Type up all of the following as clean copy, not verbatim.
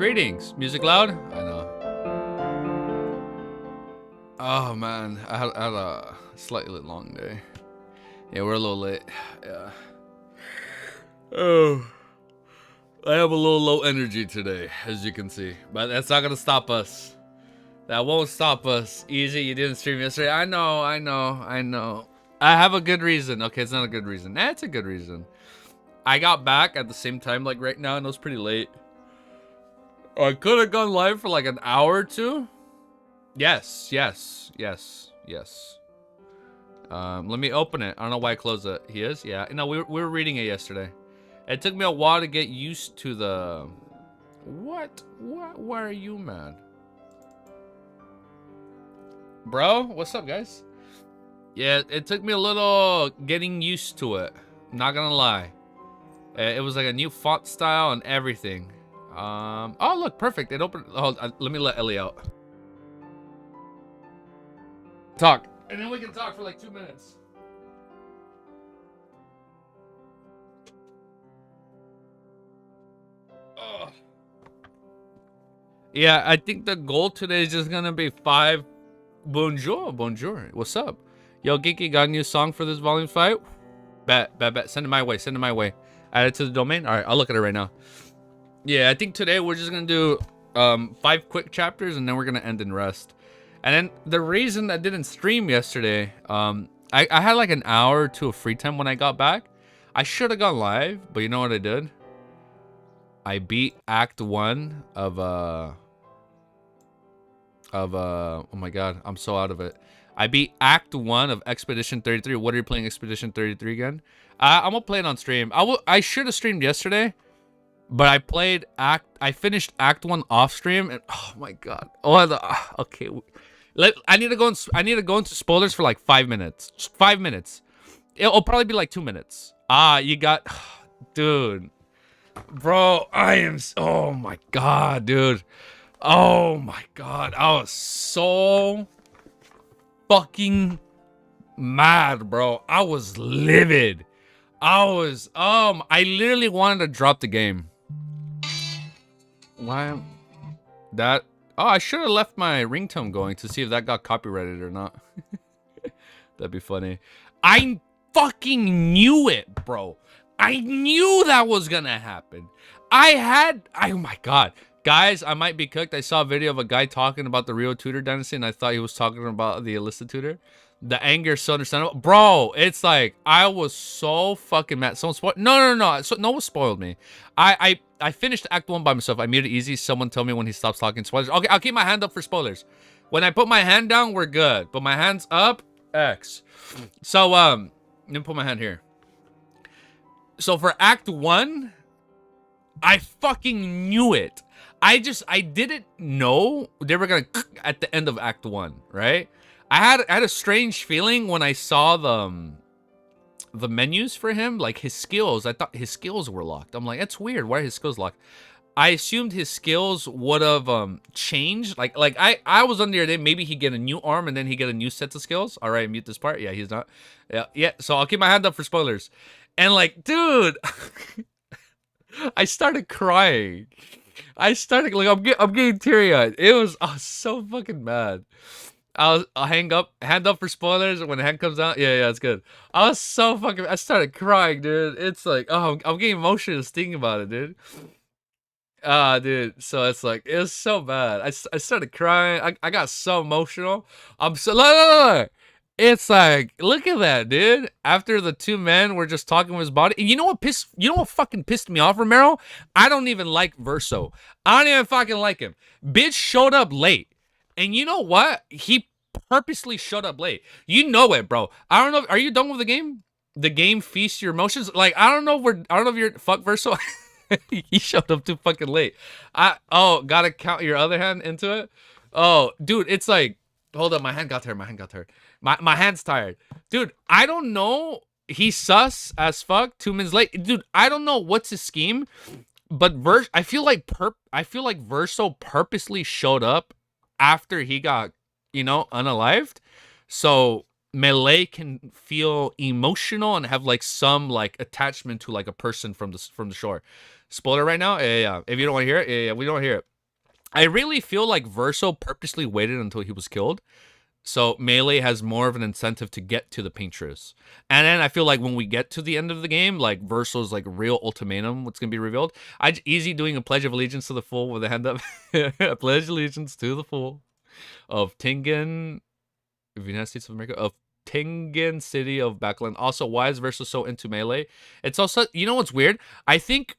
Greetings. Music loud? I know. Oh man, I had a slightly long day. Yeah, we're a little late. Yeah. Oh, I have a little low energy today, as you can see. But that's not gonna stop us. That won't stop us. Easy, you didn't stream yesterday. I know. I have a good reason. Okay, it's not a good reason. Nah, it's a good reason. I got back at the same time, like right now, and it was pretty late. I could have gone live for like an hour or two. Yes. Let me open it. I don't know why I closed it. He is? Yeah. No, we were reading it yesterday. It took me a while to get used to the... What? Why are you mad? Bro, what's up, guys? Yeah, it took me a little getting used to it. I'm not gonna lie. It was like a new font style and everything. Oh, look, perfect. It opened... Oh, let me let Ellie out. Talk. And then we can talk for like 2 minutes. Ugh. Yeah, I think the goal today is just gonna be 5. Bonjour. What's up? Yo, Geeky, got a new song for this volume 5? Bet. Send it my way. Add it to the domain? Alright, I'll look at it right now. Yeah, I think today we're just gonna do 5 quick chapters and then we're gonna end in rest. And then the reason I didn't stream yesterday, I had like an hour or two of free time when I got back. I should have gone live, but you know what I did? I beat Act 1 of oh my god, I'm so out of it. I beat Act 1 of Expedition 33. What are you playing Expedition 33 again? I'm gonna play it on stream. I should have streamed yesterday, but I finished Act 1 off stream and oh my god. Okay. I need to go into spoilers for like 5 minutes. Just 5 minutes. It'll probably be like 2 minutes. You got dude. Bro, oh my god, dude. Oh my god. I was so fucking mad, bro. I was livid. I literally wanted to drop the game. Why? That... Oh, I should have left my ringtone going to see if that got copyrighted or not. That'd be funny. I fucking knew it, bro. I knew that was gonna happen. Oh my god. Guys, I might be cooked. I saw a video of a guy talking about the Rio Tutor dynasty and I thought he was talking about the illicit tutor. The anger is so understandable. Bro, it's like, I was so fucking mad. Someone spoiled... No. No one spoiled me. I finished Act 1 by myself. I made it easy. Someone tell me when he stops talking spoilers. Okay, I'll keep my hand up for spoilers. When I put my hand down, we're good. But my hand's up, X. So, let me put my hand here. So for Act 1, I fucking knew it. I didn't know they were gonna at the end of Act 1, right? I had a strange feeling when I saw the menus for him, like his skills. I thought his skills were locked. I'm like, that's weird. Why are his skills locked? I assumed his skills would have changed. Like I was under the idea maybe he'd get a new arm and then he'd get a new set of skills. All right, mute this part. Yeah, he's not. Yeah. So I'll keep my hand up for spoilers. And like, dude, I started crying. I'm getting teary-eyed. I was so fucking mad. I'll hand up for spoilers when the hand comes out. Yeah, it's good. I started crying, dude. It's like, oh, I'm getting emotional just thinking about it, dude. Dude, so it's like, it was so bad. I started crying. I got so emotional. I'm so, look. It's like, look at that, dude. After the 2 men were just talking with his body. And you know what fucking pissed me off, Romero? I don't even like Verso. I don't even fucking like him. Bitch showed up late. And you know what? He purposely showed up late. You know it, bro. I don't know. Are you done with the game? The game feasts your emotions. Like, I don't know if you're fuck Verso. He showed up too fucking late. Gotta count your other hand into it. Oh, dude, it's like, hold up, my hand got tired. My hand's tired. Dude, I don't know. He's sus as fuck. 2 minutes late. Dude, I don't know what's his scheme. But I feel like Verso purposely showed up after he got, unalived. So Melee can feel emotional and have like some like attachment to like a person from the shore. Spoiler right now? Yeah. If you don't want to hear it, yeah, we don't hear it. I really feel like Verso purposely waited until he was killed. So Melee has more of an incentive to get to the Paintress. And then I feel like when we get to the end of the game, like Verso's like real ultimatum, what's gonna be revealed. Easy doing a Pledge of Allegiance to the Fool with a hand up. Pledge allegiance to the Fool of Tingen, United States of America, of Tingen City of Backland. Also, why is Verso so into Melee? It's also, you know what's weird? I think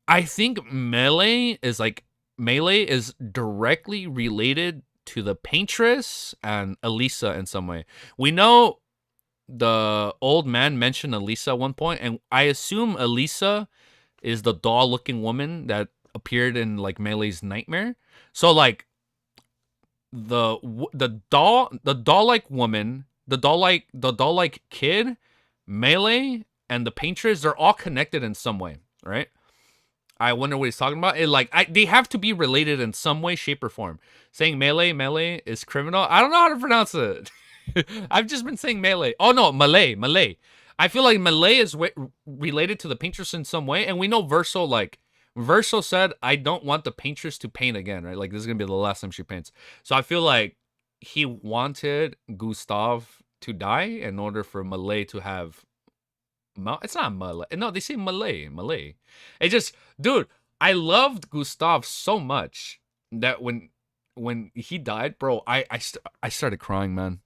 Melee is directly related to the Paintress and Elisa in some way. We know the old man mentioned Elisa at one point, and I assume Elisa is the doll-looking woman that appeared in like Melee's nightmare. So like the doll-like woman, the doll-like kid, Melee, and the Paintress, they're all connected in some way, right? I wonder what he's talking about. They have to be related in some way, shape, or form. Saying melee is criminal. I don't know how to pronounce it. I've just been saying melee. Oh no, Malay. I feel like Malay is related to the Paintress in some way, and we know Verso said, "I don't want the Paintress to paint again." Right? Like this is gonna be the last time she paints. So I feel like he wanted Gustav to die in order for Malay to have. It's not Malay. No, they say Malay. It just, dude, I loved Gustav so much that when he died, bro, I started crying, man.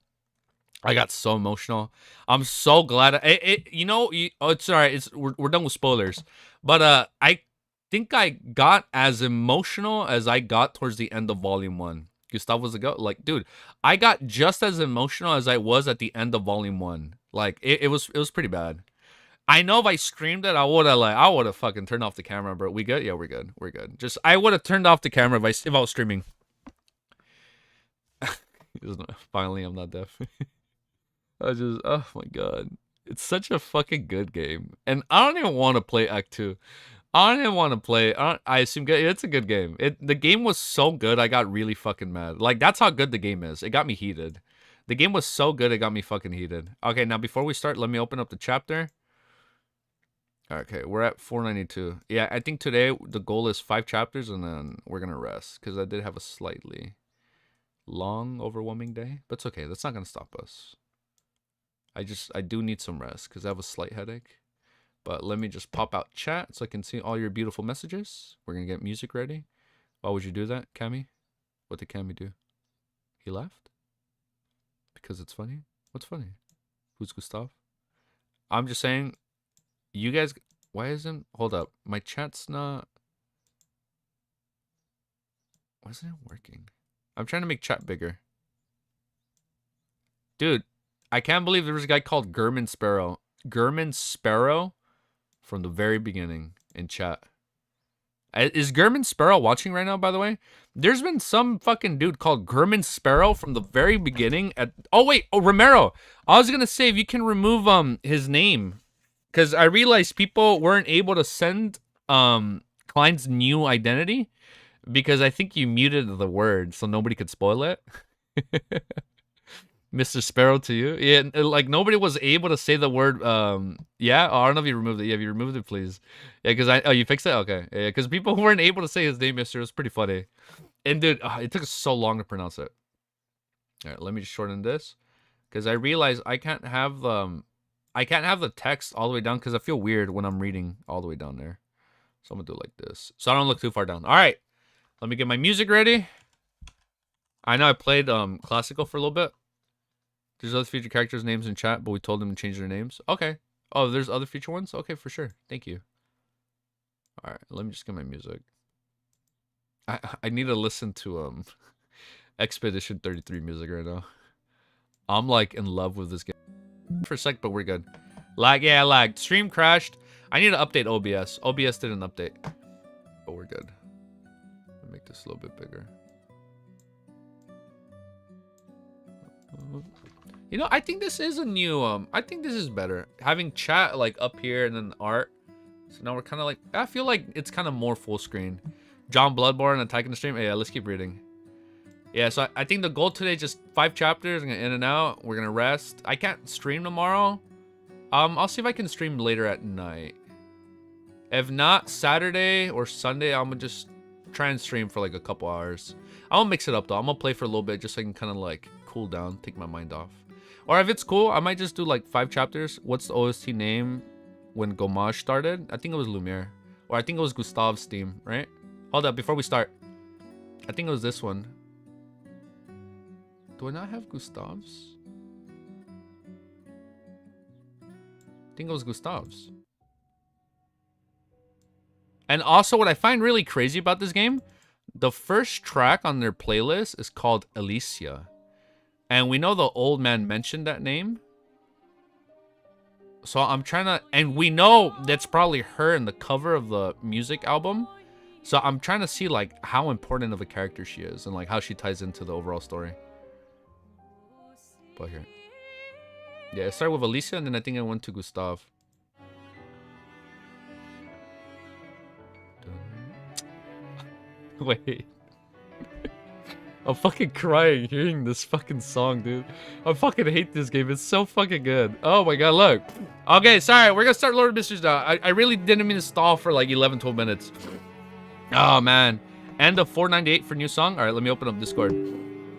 I got so emotional. I'm so glad. It's all right. We're done with spoilers, but I think I got as emotional as I got towards the end of Volume 1. Gustav was a go. Like, dude, I got just as emotional as I was at the end of Volume 1. Like, it was pretty bad. I know if I streamed it, I would have fucking turned off the camera, bro. We good? Yeah, we're good. We're good. Just I would have turned off the camera if I was streaming. Finally, I'm not deaf. Oh my god, it's such a fucking good game, and I don't even want to play Act 2. I don't even want to play. I assume it's a good game. The game was so good, I got really fucking mad. Like that's how good the game is. It got me heated. The game was so good, it got me fucking heated. Okay, now before we start, let me open up the chapter. Okay, we're at 492. Yeah, I think today the goal is 5 chapters and then we're gonna rest because I did have a slightly long, overwhelming day. But it's okay. That's not gonna stop us. I do need some rest because I have a slight headache. But let me just pop out chat so I can see all your beautiful messages. We're gonna get music ready. Why would you do that, Cammy? What did Cammy do? He left? Because it's funny? What's funny? Who's Gustav? I'm just saying, you guys, why isn't, hold up, my chat's not, why isn't it working? I'm trying to make chat bigger. Dude, I can't believe there was a guy called German Sparrow from the very beginning in chat. Is German Sparrow watching right now, by the way? There's been some fucking dude called German Sparrow from the very beginning Romero. I was gonna say, if you can remove his name, because I realized people weren't able to send Klein's new identity because I think you muted the word so nobody could spoil it. Mr. Sparrow to you. Yeah, like nobody was able to say the word yeah. Oh, I don't know if you removed it. Yeah, if you removed it, please. Yeah, because you fixed it? Okay. Yeah, because people weren't able to say his name, Mr. It was pretty funny. And dude, it took us so long to pronounce it. Alright, let me just shorten this. Because I realized I can't have the text all the way down because I feel weird when I'm reading all the way down there. So I'm gonna do it like this. So I don't look too far down. Alright. Let me get my music ready. I know I played classical for a little bit. There's other future characters' names in chat, but we told them to change their names. Okay. Oh, there's other future ones? Okay, for sure. Thank you. Alright, let me just get my music. I need to listen to Expedition 33 music right now. I'm like in love with this game. For a sec, but we're good. Lag, yeah, lag. Stream crashed. I need to update OBS. OBS didn't update. But we're good. Let me make this a little bit bigger. You know, I think this is a new, I think this is better. Having chat, like, up here and then art. So now we're kind of like, I feel like it's kind of more full screen. John Bloodborne attacking the stream. Yeah, let's keep reading. Yeah, so I think the goal today is just 5 chapters. I'm gonna in and out. We're gonna rest. I can't stream tomorrow. I'll see if I can stream later at night. If not, Saturday or Sunday, I'm gonna just try and stream for like a couple hours. I'm gonna mix it up though. I'm gonna play for a little bit just so I can kind of like cool down, take my mind off. Or if it's cool, I might just do like 5 chapters. What's the OST name when Gomage started? I think it was Lumiere. Or I think it was Gustav's theme, right? Hold up, before we start. I think it was this one. Do I not have Gustav's? I think it was Gustav's. And also, what I find really crazy about this game, the first track on their playlist is called Alicia. And we know the old man mentioned that name. So I'm trying to... And we know that's probably her in the cover of the music album. So I'm trying to see, like, how important of a character she is. And, like, how she ties into the overall story. But here. Yeah, it started with Alicia, and then I think I went to Gustav. Wait. I'm fucking crying hearing this fucking song, dude. I fucking hate this game. It's so fucking good. Oh my god, look. Okay, sorry. We're gonna start Lord of Mysteries now. I really didn't mean to stall for like 11, 12 minutes. Oh, man. And the 498 for new song? Alright, let me open up Discord.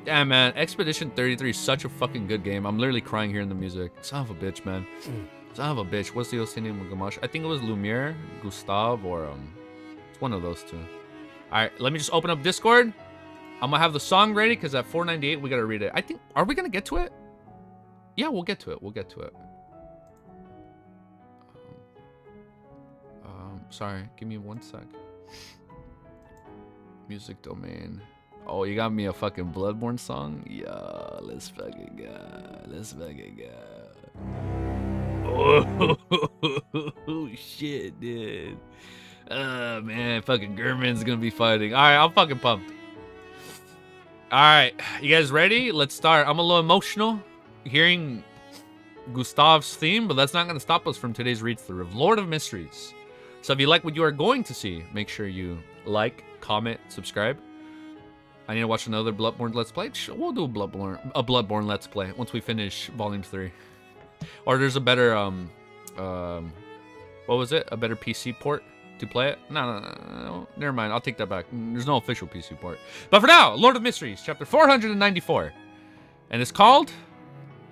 Damn, man. Expedition 33 is such a fucking good game. I'm literally crying hearing the music. Son of a bitch, man. Son of a bitch. What's the OC name of Gamache? I think it was Lumiere, Gustav, or, it's one of those two. Alright, let me just open up Discord. I'm gonna have the song ready because at 498 we gotta read it. I think, are we gonna get to it? Yeah, we'll get to it. We'll get to it. Sorry, give me 1 sec. Music domain. Oh, you got me a fucking Bloodborne song? Yeah, let's fucking go. Let's fucking go. Oh, shit, dude. Oh, man, fucking Gurman's gonna be fighting. All right, I'm fucking pumped. All right, you guys ready? Let's start. I'm a little emotional hearing Gustav's theme, but that's not going to stop us from today's read-through of Lord of Mysteries. So if you like what you are going to see, make sure you like, comment, subscribe. I need to watch another Bloodborne Let's Play. We'll do a Bloodborne Let's Play once we finish Volume 3. Or there's a better, what was it? A better PC port to play it? No, never mind. I'll take that back. There's no official PC port. But for now, Lord of Mysteries, chapter 494. And it's called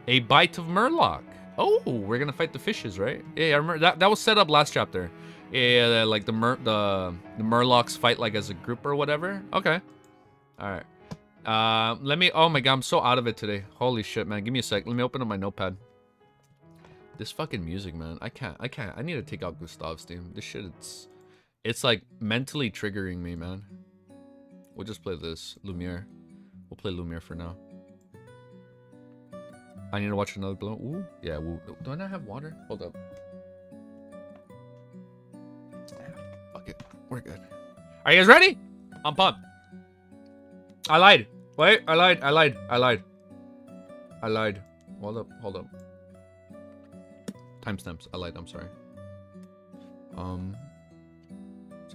A Bite of Murloc. Oh, we're going to fight the fishes, right? Yeah, I remember. That was set up last chapter. Yeah, like the Murlocs fight like as a group or whatever. Okay. All right. Let me... Oh my god, I'm so out of it today. Holy shit, man. Give me a sec. Let me open up my notepad. This fucking music, man. I can't. I need to take out Gustav's theme. This shit, it's like mentally triggering me, man. We'll just play this. Lumiere. We'll play Lumiere for now. I need to watch another blow. Ooh. Yeah, do I not have water? Hold up. Fuck it. We're good. Are you guys ready? I'm pumped. I lied. Wait, I lied. Hold up. Timestamps. I lied. I'm sorry. Son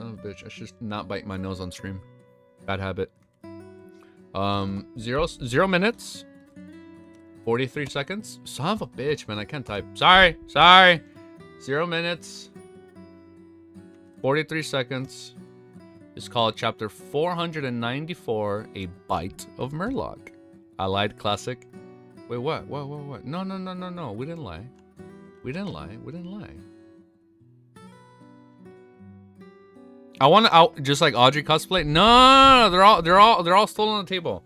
of a bitch. I should not bite my nose on stream. Bad habit. 0 minutes. 43 seconds. Son of a bitch, man. I can't type. Sorry. 0 minutes. 43 seconds. It's called chapter 494, A Bite of Murloc. I lied, classic. Wait, what? No. We didn't lie. We didn't lie. I want to just like Audrey cosplay. No, they're all still on the table.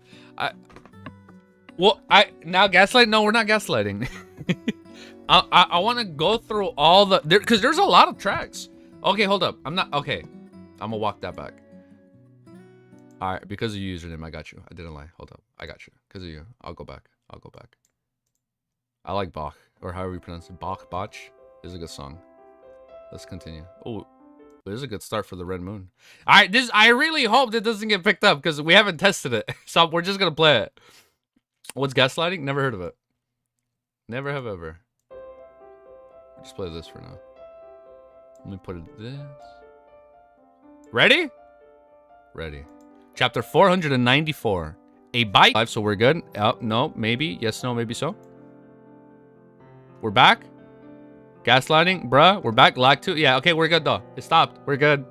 Now gaslight. No, we're not gaslighting. I want to go through all the because there's a lot of tracks. Okay, hold up. I'm gonna walk that back. All right, because of your username, I got you. I didn't lie. Hold up, I got you. Because of you, I'll go back. I like Bach, or however you pronounce it. Bach is a good song. Let's continue. Oh, this is a good start for the Red Moon. All right, I really hope it doesn't get picked up because we haven't tested it, so we're just gonna play it. What's gaslighting? Never heard of it. Never have ever. Just play this for now. Let me put it this. Ready? Ready. Chapter 494. A bite. So we're good. No, maybe. Yes, no, maybe so. We're back. Gaslighting, bruh. We're back. Lag 2. Yeah, okay, we're good though. It stopped. We're good.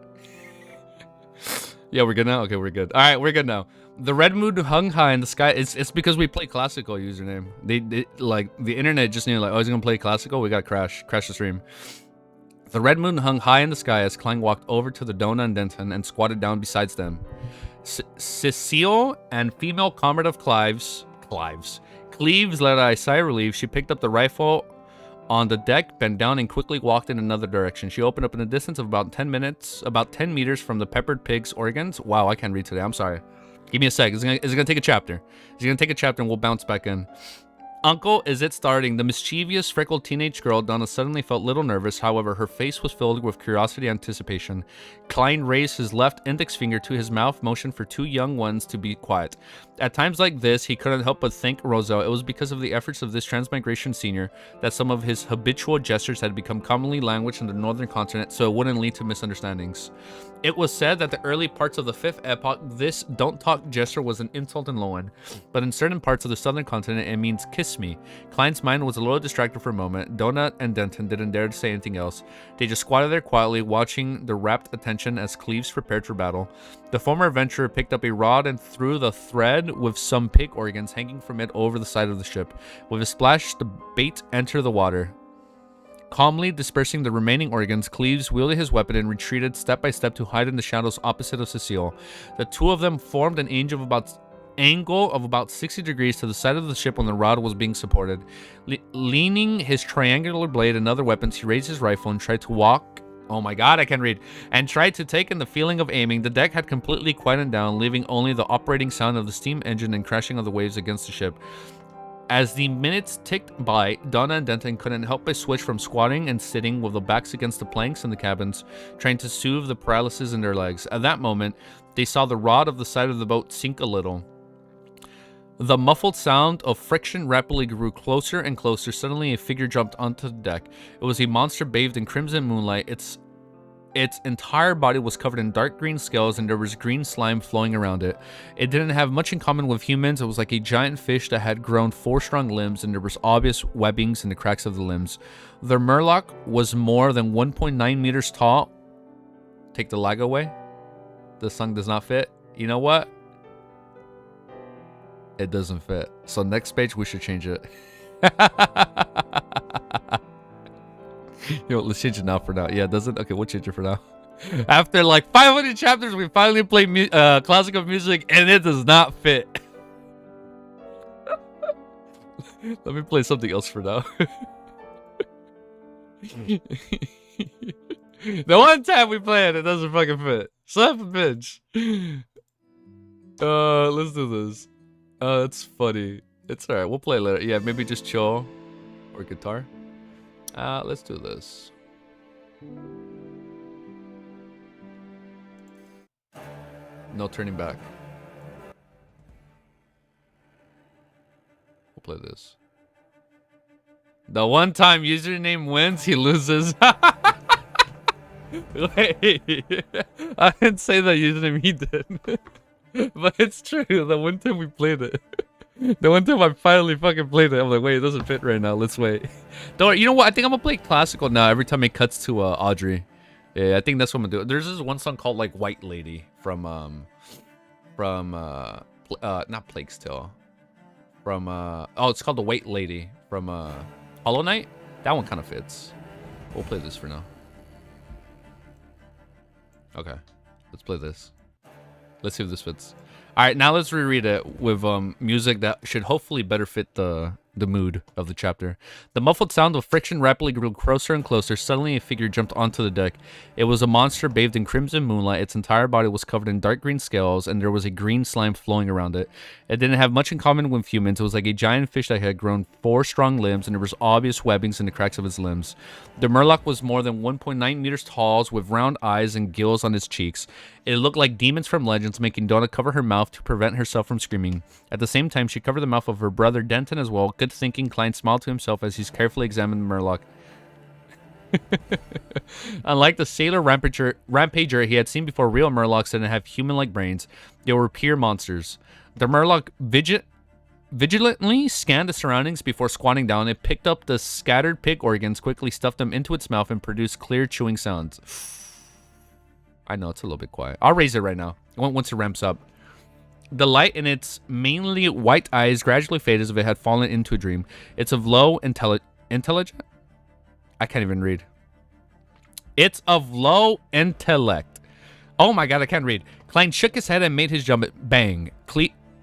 Yeah, we're good now? Okay, we're good. All right, we're good now. The red moon hung high in the sky. It's because we play classical username. They like the internet just knew like, oh, he's gonna play classical. We got crash the stream. The red moon hung high in the sky as Klein walked over to the Donna and Denton and squatted down beside them. Cecile and female comrade of Cleves let out a sigh of relief. She picked up the rifle on the deck, bent down, and quickly walked in another direction. She opened up in a distance of about 10 meters from the peppered pig's organs. Wow, I can't read today. I'm sorry. Give me a sec. It's gonna take a chapter. It's gonna take a chapter, and we'll bounce back in. Uncle, is it starting? The mischievous, freckled teenage girl, Donna, suddenly felt a little nervous. However, her face was filled with curiosity and anticipation. Klein raised his left index finger to his mouth, motioned for two young ones to be quiet. At times like this, he couldn't help but think Rosa. It was because of the efforts of this transmigration senior that some of his habitual gestures had become commonly language in the northern continent, so it wouldn't lead to misunderstandings. It was said that the early parts of the Fifth Epoch, this don't talk gesture was an insult in Loan, but in certain parts of the southern continent, it means kiss me. Klein's mind was a little distracted for a moment. Donut and Denton didn't dare to say anything else. They just squatted there quietly, watching the rapt attention as Cleves prepared for battle. The former adventurer picked up a rod and threw the thread with some pig organs hanging from it over the side of the ship. With a splash, the bait entered the water. Calmly dispersing the remaining organs, Cleves wielded his weapon and retreated step by step to hide in the shadows opposite of Cecile. The two of them formed an angle of about 60 degrees to the side of the ship when the rod was being supported. Leaning his triangular blade and other weapons, he raised his rifle and tried to walk. Oh my god, I can read. And tried to take in the feeling of aiming. The deck had completely quieted down, leaving only the operating sound of the steam engine and crashing of the waves against the ship. As the minutes ticked by, Donna and Denton couldn't help but switch from squatting and sitting with their backs against the planks in the cabins, trying to soothe the paralysis in their legs. At that moment, they saw the rod of the side of the boat sink a little. The muffled sound of friction rapidly grew closer and closer. Suddenly, a figure jumped onto the deck. It was a monster bathed in crimson moonlight. Its entire body was covered in dark green scales, and there was green slime flowing around it. It didn't have much in common with humans. It was like a giant fish that had grown 4 strong limbs, and there was obvious webbings in the cracks of the limbs. The Murloc was more than 1.9 meters tall. Take the lag away. The song does not fit. You know what? It doesn't fit. So next page, we should change it. Yo, let's change it now for now. Yeah, does it? Okay, we'll change it for now. After like 500 chapters, we finally play classical music, and it does not fit. Let me play something else for now. The one time we play it, it doesn't fucking fit. Son of a bitch. Let's do this. It's funny. It's alright. We'll play later. Yeah, maybe just chill or guitar. Let's do this. No turning back. We'll play this. The one time username wins, he loses. Wait, I didn't say that username, he did. But it's true, the one time we played it. The one time I finally fucking played it, I'm like, wait, it doesn't fit right now. Let's wait. Don't worry, you know what? I think I'm gonna play classical now every time it cuts to Audrey. Yeah, I think that's what I'm gonna do. There's this one song called like White Lady from not Plague's Tale. From oh, it's called The White Lady from Hollow Knight. That one kind of fits. We'll play this for now. Okay, let's play this. Let's see if this fits. All right, now let's reread it with music that should hopefully better fit the mood of the chapter. The muffled sound of friction rapidly grew closer and closer. Suddenly, a figure jumped onto the deck. It was a monster bathed in crimson moonlight. Its entire body was covered in dark green scales, and there was a green slime flowing around it. It didn't have much in common with humans. It was like a giant fish that had grown 4 strong limbs, and there was obvious webbings in the cracks of its limbs. The Murloc was more than 1.9 meters tall, with round eyes and gills on its cheeks. It looked like demons from Legends, making Donna cover her mouth to prevent herself from screaming. At the same time, she covered the mouth of her brother Denton as well. Good thinking, Klein smiled to himself as he's carefully examined the Murloc. Unlike the sailor rampager he had seen before, real Murlocs didn't have human-like brains. They were pure monsters. The Murloc vigilantly scanned the surroundings before squatting down. It picked up the scattered pig organs, quickly stuffed them into its mouth, and produced clear chewing sounds. I know it's a little bit quiet. I'll raise it right now. Once it ramps up. The light in its mainly white eyes gradually faded as if it had fallen into a dream. It's of low intelligent? I can't even read. It's of low intellect. Oh my god, I can't read. Klein shook his head and made his jump. Bang.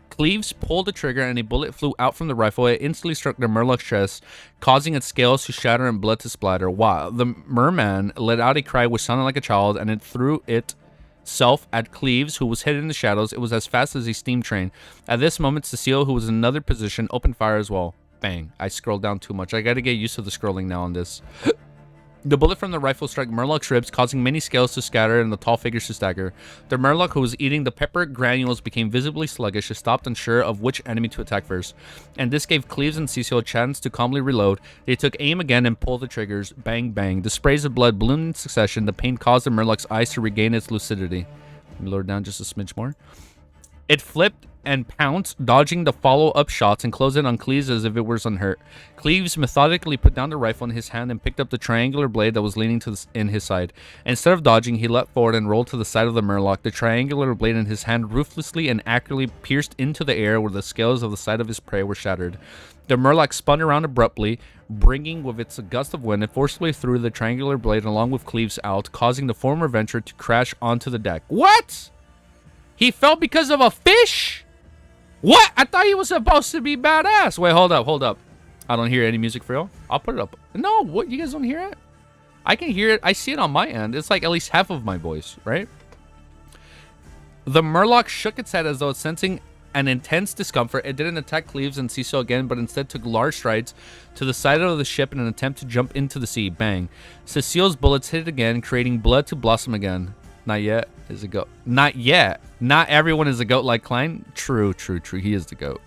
Cleves pulled the trigger and a bullet flew out from the rifle. It instantly struck the Murloc's chest, causing its scales to shatter and blood to splatter. Wow. The merman let out a cry which sounded like a child, and it threw itself at Cleves, who was hidden in the shadows. It was as fast as a steam train. At this moment, Cecile, who was in another position, opened fire as well. Bang. I scrolled down too much. I gotta get used to the scrolling now on this. The bullet from the rifle struck Murloc's ribs, causing many scales to scatter and the tall figures to stagger. The Murloc, who was eating the pepper granules, became visibly sluggish. It stopped, unsure of which enemy to attack first. And this gave Cleves and Cecile a chance to calmly reload. They took aim again and pulled the triggers. Bang, bang. The sprays of blood bloomed in succession. The pain caused the Murloc's eyes to regain its lucidity. Let me lower down just a smidge more. It flipped and pounced, dodging the follow-up shots, and closed in on Cleves as if it was unhurt. Cleves methodically put down the rifle in his hand and picked up the triangular blade that was leaning in his side. Instead of dodging, he leapt forward and rolled to the side of the Murloc. The triangular blade in his hand ruthlessly and accurately pierced into the air where the scales of the side of his prey were shattered. The Murloc spun around abruptly, bringing with its a gust of wind and forcibly threw the triangular blade along with Cleves out, causing the former venture to crash onto the deck. What? He fell because of a fish? What? I thought he was supposed to be badass. Wait, hold up. I don't hear any music for real. I'll put it up. No, what? You guys don't hear it? I can hear it. I see it on my end. It's like at least half of my voice, right? The Murloc shook its head as though it's sensing an intense discomfort. It didn't attack Cleves and Cecile again, but instead took large strides to the side of the ship in an attempt to jump into the sea. Bang. Cecile's bullets hit it again, creating blood to blossom again. Not yet is a goat. Not yet. Not everyone is a goat like Klein. True. He is the goat.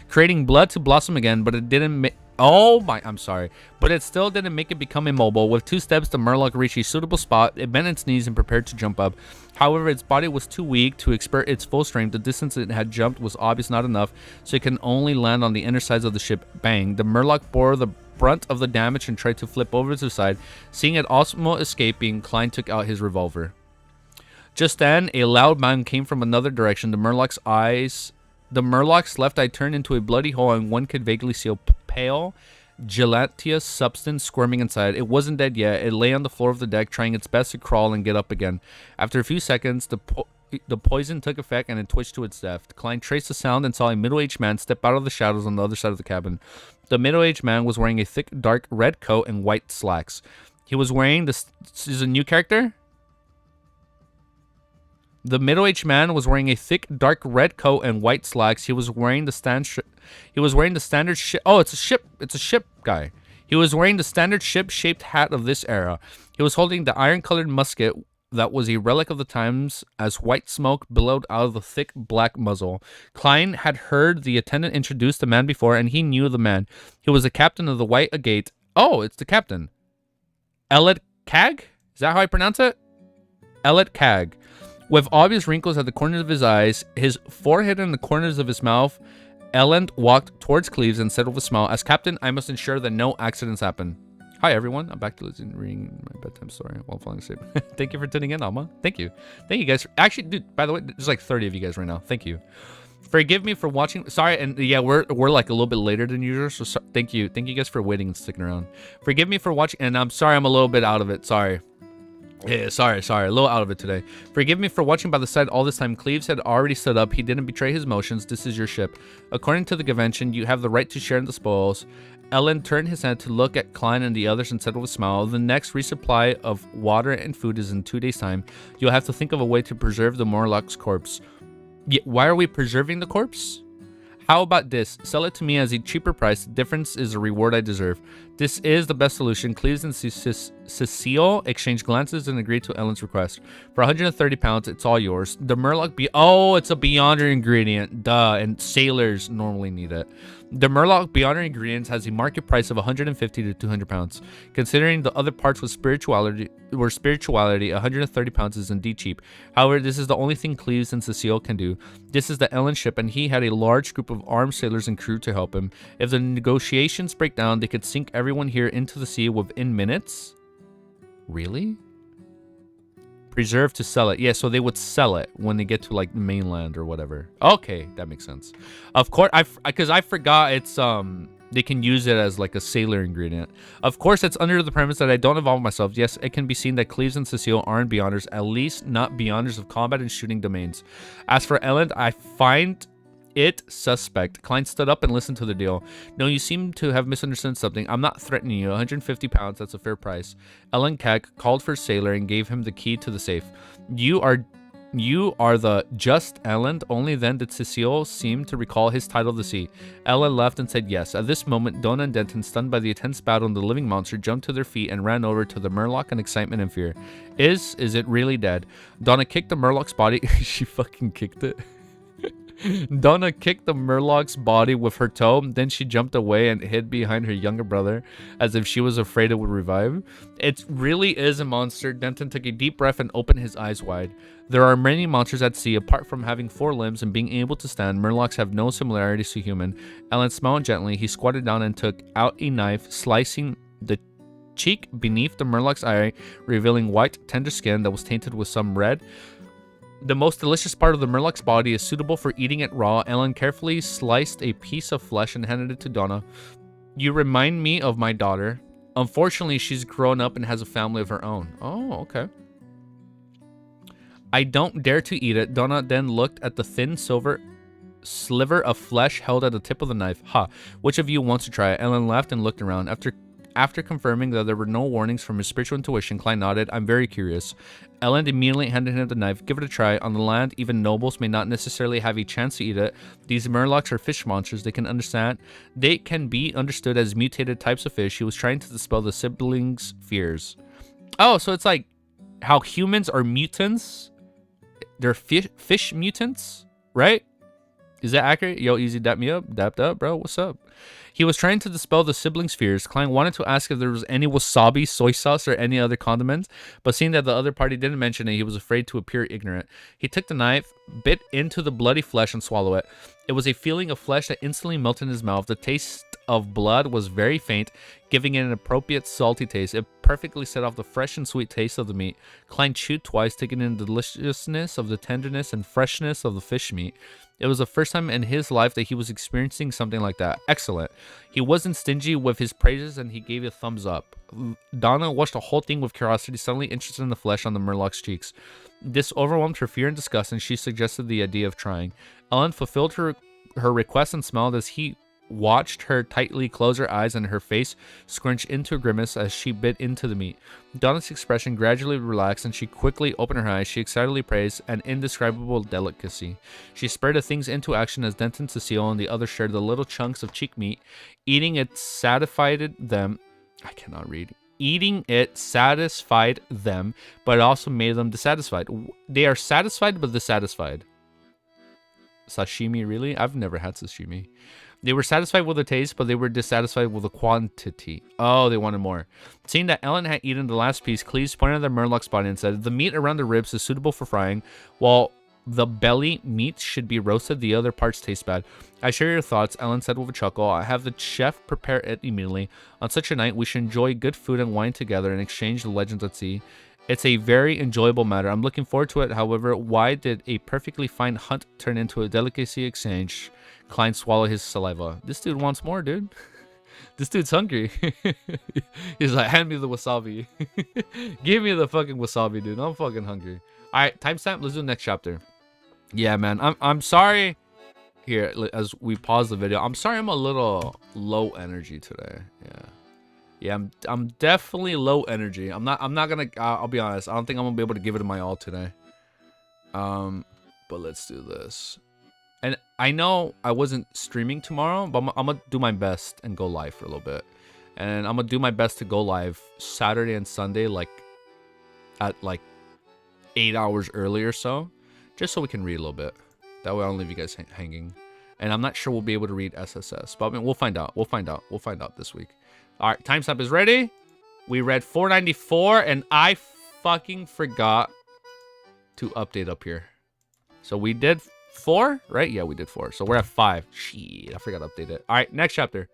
Creating blood to blossom again, but it didn't make... Oh my... I'm sorry. But it still didn't make it become immobile. With 2 steps, the Murloc reached a suitable spot. It bent its knees and prepared to jump up. However, its body was too weak to exert its full strength. The distance it had jumped was obvious not enough, so it can only land on the inner sides of the ship. Bang. The Murloc bore the brunt of the damage and tried to flip over to the side. Seeing it almost escaping, Klein took out his revolver. Just then, a loud bang came from another direction. The Murloc's left eye turned into a bloody hole, and one could vaguely see a pale, gelatinous substance squirming inside. It wasn't dead yet. It lay on the floor of the deck, trying its best to crawl and get up again. After a few seconds, the poison took effect, and it twitched to its death. Klein traced the sound and saw a middle-aged man step out of the shadows on the other side of the cabin. The middle-aged man was wearing a thick, dark red coat and white slacks. He was wearing this is a new character? The middle-aged man was wearing a thick, dark red coat and white slacks. He was wearing the standard ship. Oh, it's a ship. It's a ship guy. He was wearing the standard ship-shaped hat of this era. He was holding the iron-colored musket that was a relic of the times as white smoke billowed out of the thick black muzzle. Klein had heard the attendant introduce the man before, and he knew the man. He was the captain of the White Agate. Oh, it's the captain. Ellet Cag? Is that how I pronounce it? Ellet Cag. With obvious wrinkles at the corners of his eyes, his forehead and the corners of his mouth, Elend walked towards Cleves and said with a smile, "As captain, I must ensure that no accidents happen." Hi, everyone. I'm back to reading my bedtime story while falling asleep. Thank you for tuning in, Alma. Thank you. Thank you, guys. Actually, dude, by the way, there's like 30 of you guys right now. Thank you. Forgive me for watching. Sorry, and yeah, we're like a little bit later than usual, so thank you. Thank you guys for waiting and sticking around. Forgive me for watching, and I'm sorry I'm a little bit out of it. Sorry. Yeah, sorry, a little out of it today. Forgive me for watching by the side all this time. Cleves had already stood up. He didn't betray his motions. This is your ship. According to the convention, you have the right to share in the spoils. Ellen turned his head to look at Klein and the others and said with a smile, "The next resupply of water and food is in 2 days' time. You'll have to think of a way to preserve the Morlock's corpse." Yeah, why are we preserving the corpse? How about this? Sell it to me as a cheaper price. The difference is a reward I deserve. This is the best solution. Cleves and Cecile exchanged glances and agreed to Ellen's request. For 130 pounds, it's all yours. The Murloc oh, it's a Beyonder ingredient. Duh, and sailors normally need it. The Murloc Beyonder ingredients has a market price of 150 to 200 pounds. Considering the other parts were spirituality, 130 pounds is indeed cheap. However, this is the only thing Cleves and Cecile can do. This is the Ellen ship, and he had a large group of armed sailors and crew to help him. If the negotiations break down, they could sink everyone here into the sea within minutes. Really? Preserve to sell it. Yeah, so they would sell it when they get to like mainland or whatever. Okay, that makes sense. Of course, because I forgot it's they can use it as like a sailor ingredient. Of course, it's under the premise that I don't evolve myself. Yes, it can be seen that Cleves and Cecile aren't beyonders, at least not beyonders of combat and shooting domains. As for Ellen, I find it suspect. Klein stood up and listened to the deal. No, you seem to have misunderstood something. I'm not threatening you. 150 pounds, that's a fair price. Ellen Keck called for Sailor and gave him the key to the safe. You are the just Ellen. Only then did Cecile seem to recall his title to see. Ellen left and said yes. At this moment, Donna and Denton, stunned by the intense battle and the living monster, jumped to their feet and ran over to the Murloc in excitement and fear. Is it really dead? Donna kicked the Murloc's body. She fucking kicked it. Donna kicked the Murloc's body with her toe, then she jumped away and hid behind her younger brother as if she was afraid it would revive. It really is a monster. Denton took a deep breath and opened his eyes wide. There are many monsters at sea. Apart from having 4 limbs and being able to stand, Murlocs have no similarities to human. Ellen smiled gently. He squatted down and took out a knife, slicing the cheek beneath the Murloc's eye, revealing white, tender skin that was tainted with some red. The most delicious part of the Murloc's body is suitable for eating it raw. Ellen carefully sliced a piece of flesh and handed it to Donna. You remind me of my daughter. Unfortunately, she's grown up and has a family of her own. Oh, okay. I don't dare to eat it. Donna then looked at the thin silver sliver of flesh held at the tip of the knife. Ha, which of you wants to try it? Ellen laughed and looked around. After confirming that there were no warnings from his spiritual intuition, Klein nodded. I'm very curious. Ellen immediately handed him the knife. Give it a try. On the land, even nobles may not necessarily have a chance to eat it. These Murlocs are fish monsters. They can be understood as mutated types of fish. He was trying to dispel the siblings' fears. Oh, so it's like how humans are mutants. They're fish mutants, right? Is that accurate? Yo, easy, dap me up. Dapped up, bro. What's up? He was trying to dispel the siblings' fears. Klein wanted to ask if there was any wasabi, soy sauce, or any other condiments, but seeing that the other party didn't mention it, he was afraid to appear ignorant. He took the knife, bit into the bloody flesh, and swallowed it. It was a feeling of flesh that instantly melted in his mouth. The taste of blood was very faint, giving it an appropriate salty taste. It perfectly set off the fresh and sweet taste of the meat. Klein chewed twice, taking in the deliciousness of the tenderness and freshness of the fish meat. It was the first time in his life that he was experiencing something like that. Excellent. He wasn't stingy with his praises, and he gave a thumbs up. Donna watched the whole thing with curiosity, suddenly interested in the flesh on the Murloc's cheeks. This overwhelmed her fear and disgust, and she suggested the idea of trying. Ellen fulfilled her request and smiled as he watched her tightly close her eyes and her face scrunch into a grimace as she bit into the meat. Donna's expression gradually relaxed and she quickly opened her eyes. She excitedly praised an indescribable delicacy. She spurred the things into action as Denton, Cecile, and the others shared the little chunks of cheek meat. Eating it satisfied them. I cannot read. Eating it satisfied them, but it also made them dissatisfied. They are satisfied but dissatisfied. Sashimi, really? I've never had sashimi. They were satisfied with the taste, but they were dissatisfied with the quantity. Oh, they wanted more. Seeing that Ellen had eaten the last piece, Cleves pointed at the Murloc's body and said, the meat around the ribs is suitable for frying, while the belly meat should be roasted. The other parts taste bad. I share your thoughts, Ellen said with a chuckle. I have the chef prepare it immediately. On such a night, we should enjoy good food and wine together and exchange the legends at sea. It's a very enjoyable matter. I'm looking forward to it. However, why did a perfectly fine hunt turn into a delicacy exchange? Klein swallowed his saliva. This dude wants more, dude. This dude's hungry. He's like, hand me the wasabi. Give me the fucking wasabi, dude. I'm fucking hungry. All right, timestamp. Let's do the next chapter. Yeah, man. I'm sorry. Here, as we pause the video, I'm sorry I'm a little low energy today. Yeah, I'm definitely low energy. I'm not gonna. I'll be honest. I don't think I'm gonna be able to give it my all today. But let's do this. And I know I wasn't streaming tomorrow, but I'm gonna do my best and go live for a little bit. And I'm gonna do my best to go live Saturday and Sunday, like at like 8 hours early or so, just so we can read a little bit. That way I don't leave you guys hanging. And I'm not sure we'll be able to read SSS, but I mean, we'll find out. We'll find out this week. All right, timestamp is ready. We read 494, and I fucking forgot to update up here. So we did 4, right? Yeah, we did 4. So we're at 5. Shit, I forgot to update it. All right, next chapter.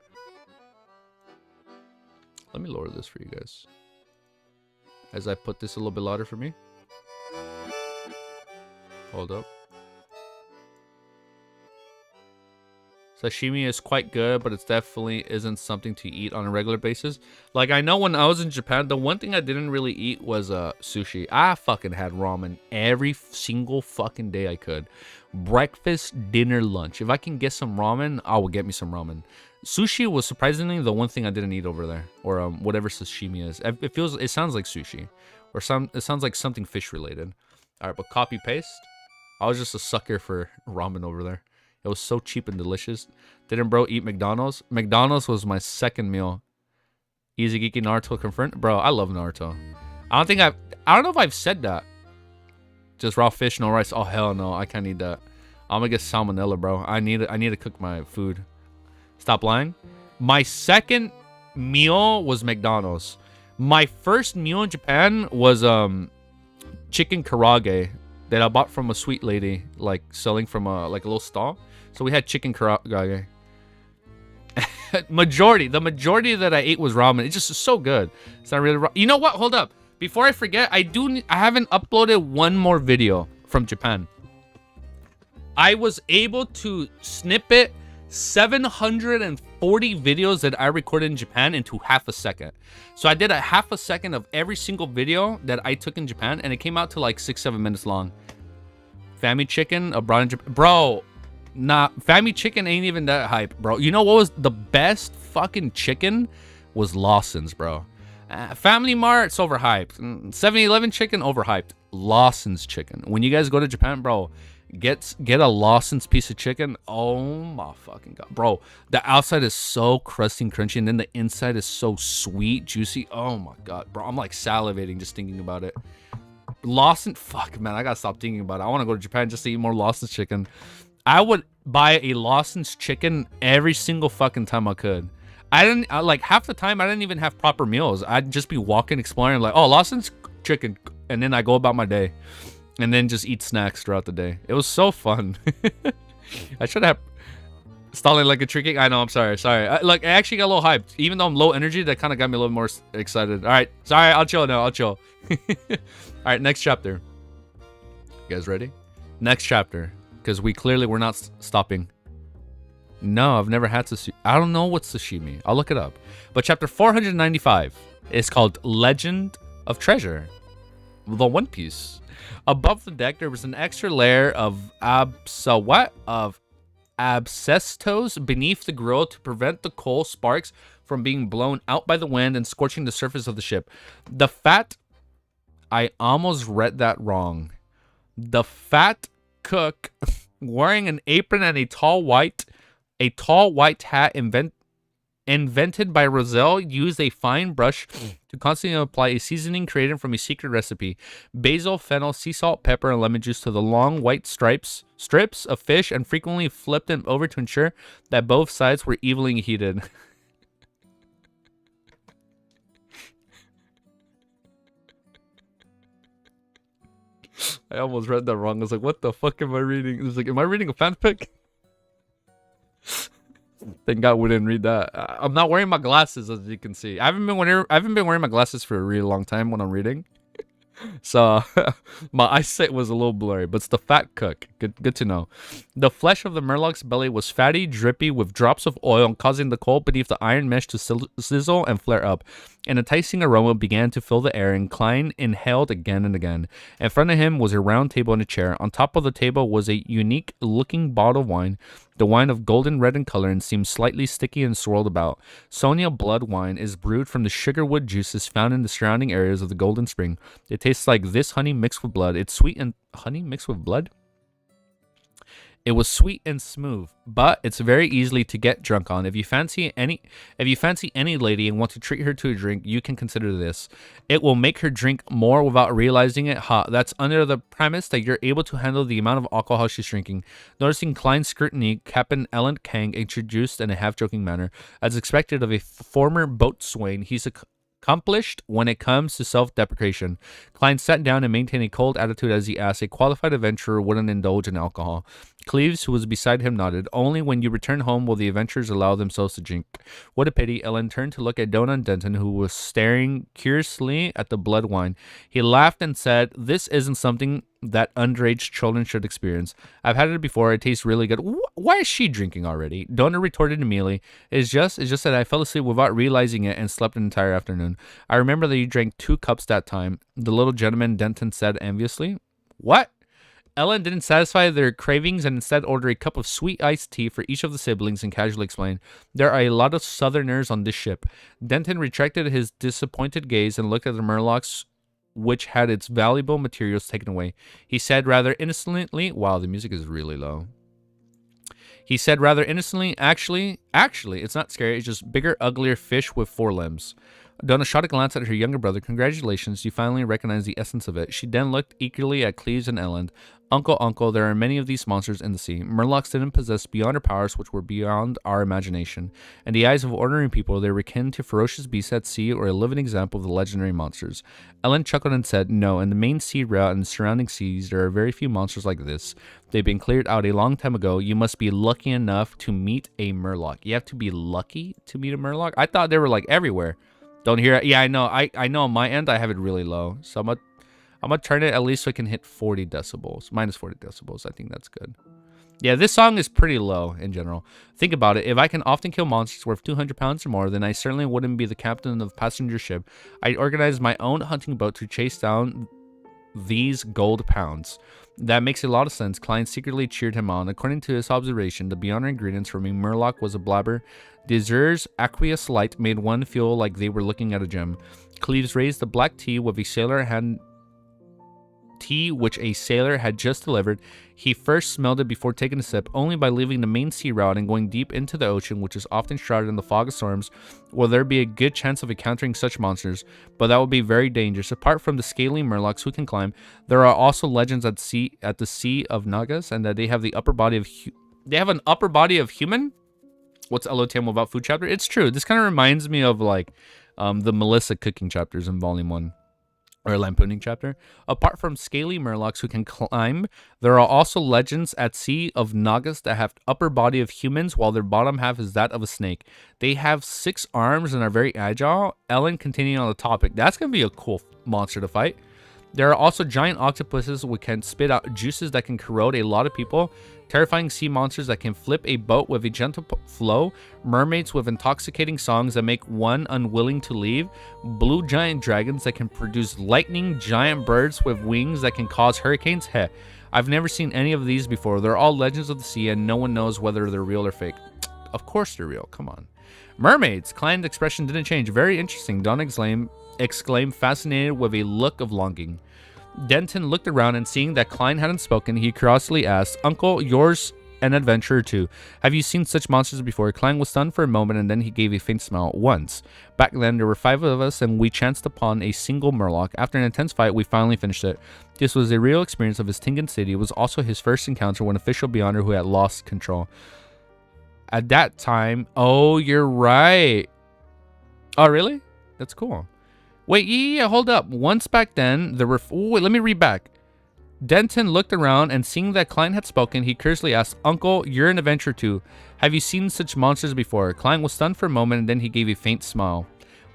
Let me lower this for you guys. As I put this a little bit louder for me. Hold up. Sashimi is quite good, but it definitely isn't something to eat on a regular basis. Like, I know when I was in Japan, the one thing I didn't really eat was sushi. I fucking had ramen every single fucking day I could. Breakfast, dinner, lunch. If I can get some ramen, I will get me some ramen. Sushi was surprisingly the one thing I didn't eat over there, or whatever sashimi is. It sounds like sushi, or it sounds like something fish related. All right, but copy paste. I was just a sucker for ramen over there. It was so cheap and delicious. Didn't bro eat McDonald's? McDonald's was my second meal. Easy Geeky Naruto confirmed. Bro, I love Naruto. I don't know if I've said that. Just raw fish, no rice. Oh hell no, I can't eat that. I'm gonna get salmonella, bro. I need to cook my food. Stop lying. My second meal was McDonald's. My first meal in Japan was chicken karaage that I bought from a sweet lady, like selling from a little stall. So we had chicken karaage. The majority that I ate was ramen. It's just so good. It's not really. You know what? Hold up. Before I forget, I haven't uploaded one more video from Japan. I was able to snippet 740 videos that I recorded in Japan into half a second. So I did a half a second of every single video that I took in Japan, and it came out to like 6-7 minutes long. Fami chicken abroad in Japan, bro. Nah, Fami chicken ain't even that hype, bro. You know what was the best fucking chicken? Was Lawson's, bro. Family Mart, it's overhyped. 7-Eleven chicken, overhyped. Lawson's chicken. When you guys go to Japan, bro, get a Lawson's piece of chicken. Oh my fucking god, bro. The outside is so crusty and crunchy, and then the inside is so sweet, juicy. Oh my god, bro. I'm like salivating just thinking about it. Lawson, fuck, man. I gotta stop thinking about it. I want to go to Japan just to eat more Lawson's chicken. I would buy a Lawson's chicken every single fucking time I could. Like half the time I didn't even have proper meals. I'd just be walking, exploring, like, oh, Lawson's chicken, and then I go about my day, and then just eat snacks throughout the day. It was so fun. I should have stalling like a tricky. I know. I'm sorry. I actually got a little hyped, even though I'm low energy. That kind of got me a little more excited. All right, sorry. I'll chill now. I'll chill. All right, next chapter. You guys ready? Next chapter, because we're not stopping. No, I've never had sashimi. I don't know what's sashimi. I'll look it up. But chapter 495 is called Legend of Treasure. The One Piece. Above the deck, there was an extra layer of asbestos beneath the grill to prevent the coal sparks from being blown out by the wind and scorching the surface of the ship. I almost read that wrong. The fat cook, wearing an apron and a tall white hat invented by Roselle, used a fine brush to constantly apply a seasoning created from a secret recipe. Basil, fennel, sea salt, pepper, and lemon juice to the long white strips of fish, and frequently flipped them over to ensure that both sides were evenly heated. I almost read that wrong. I was like, what the fuck am I reading? It was like, am I reading a fanfic? Thank God we didn't read that. I'm not wearing my glasses, as you can see. I haven't been wearing my glasses for a really long time when I'm reading. So my eyesight was a little blurry, but it's the fat cook. Good to know. The flesh of the murloc's belly was fatty, drippy, with drops of oil, causing the coal beneath the iron mesh to sizzle and flare up. An enticing aroma began to fill the air, and Klein inhaled again and again. In front of him was a round table and a chair. On top of the table was a unique-looking bottle of wine. The wine of golden red in color and seemed slightly sticky and swirled about. Sonia blood wine is brewed from the sugarwood juices found in the surrounding areas of the Golden Spring. It tastes like this honey mixed with blood. It's sweet and honey mixed with blood? It was sweet and smooth, but it's very easily to get drunk on. If you fancy any lady and want to treat her to a drink, you can consider this. It will make her drink more without realizing it. That's under the premise that you're able to handle the amount of alcohol she's drinking. Noticing Klein's scrutiny, Captain Ellen Kang introduced in a half-joking manner. As expected of a former boatswain, he's accomplished when it comes to self-deprecation. Klein sat down and maintained a cold attitude as he asked. A qualified adventurer wouldn't indulge in alcohol. Cleves, who was beside him, nodded. Only when you return home will the adventurers allow themselves to drink. What a pity. Ellen turned to look at Donan Denton, who was staring curiously at the blood wine. He laughed and said, "This isn't something that underage children should experience. I've had it before. It tastes really good. Why is she drinking already? Donna retorted immediately. It's just that I fell asleep without realizing it and slept an entire afternoon. I remember that you drank 2 cups that time. The little gentleman, Denton said enviously. What? Ellen didn't satisfy their cravings and instead ordered a cup of sweet iced tea for each of the siblings and casually explained, there are a lot of Southerners on this ship. Denton retracted his disappointed gaze and looked at the Murlocs, which had its valuable materials taken away. He said rather innocently, wow, the music is really low. He said rather innocently, actually, it's not scary. It's just bigger, uglier fish with 4 limbs. Donna shot a glance at her younger brother. Congratulations, you finally recognize the essence of it. She then looked eagerly at Cleves and Ellen. Uncle, there are many of these monsters in the sea. Murlocs didn't possess beyond our powers, which were beyond our imagination. In the eyes of ordinary people, they were akin to ferocious beasts at sea or a living example of the legendary monsters. Ellen chuckled and said, no, in the main sea route and surrounding seas, there are very few monsters like this. They've been cleared out a long time ago. You must be lucky enough to meet a Murloc. You have to be lucky to meet a Murloc? I thought they were like everywhere. Don't hear it. Yeah, I know. I know on my end I have it really low. So I'm gonna turn it at least so I can hit 40 decibels. Minus 40 decibels. I think that's good. Yeah, this song is pretty low in general. Think about it. If I can often kill monsters worth 200 pounds or more, then I certainly wouldn't be the captain of a passenger ship. I organized my own hunting boat to chase down these gold pounds. That makes a lot of sense. Klein secretly cheered him on. According to his observation, the beyond ingredients for a Murloc was a blabber. Desert's aqueous light made one feel like they were looking at a gem. Cleves raised the black tea with a sailor hand tea which a sailor had just delivered. He first smelled it before taking a sip. Only by leaving the main sea route and going deep into the ocean, which is often shrouded in the fog of storms, will there be a good chance of encountering such monsters, but that would be very dangerous. Apart from the scaly Murlocs who can climb, there are also legends at the Sea of Nagas, and that they have the upper body of an upper body of human. What's LOTM about food chapter? It's true. This kind of reminds me of like the Melissa cooking chapters in volume 1. Or lampooning chapter. Apart from scaly Murlocs who can climb, there are also legends at Sea of Nagas that have upper body of humans while their bottom half is that of a snake. They have 6 arms and are very agile. Ellen continuing on the topic. That's going to be a cool monster to fight. There are also giant octopuses which can spit out juices that can corrode a lot of people. Terrifying sea monsters that can flip a boat with a gentle flow. Mermaids with intoxicating songs that make one unwilling to leave. Blue giant dragons that can produce lightning. Giant birds with wings that can cause hurricanes. Heh, I've never seen any of these before. They're all legends of the sea and no one knows whether they're real or fake. Of course they're real, come on. Mermaids. Klein's expression didn't change. Very interesting. Don exclaimed, fascinated with a look of longing. Denton looked around and seeing that Klein hadn't spoken, he curiously asked, Uncle, yours an adventurer too. Have you seen such monsters before? Klein was stunned for a moment and then he gave a faint smile. Once. Back then, there were 5 of us and we chanced upon a single Murloc. After an intense fight, we finally finished it. This was a real experience of his Tingan City. It was also his first encounter with an official Beyonder who had lost control. At that time, oh, you're right. Oh, really? That's cool. Wait, yeah, hold up. Once back then, there were... Oh, wait, let me read back. Denton looked around and seeing that Klein had spoken, he curiously asked, Uncle, you're an adventurer too. Have you seen such monsters before? Klein was stunned for a moment and then he gave a faint smile.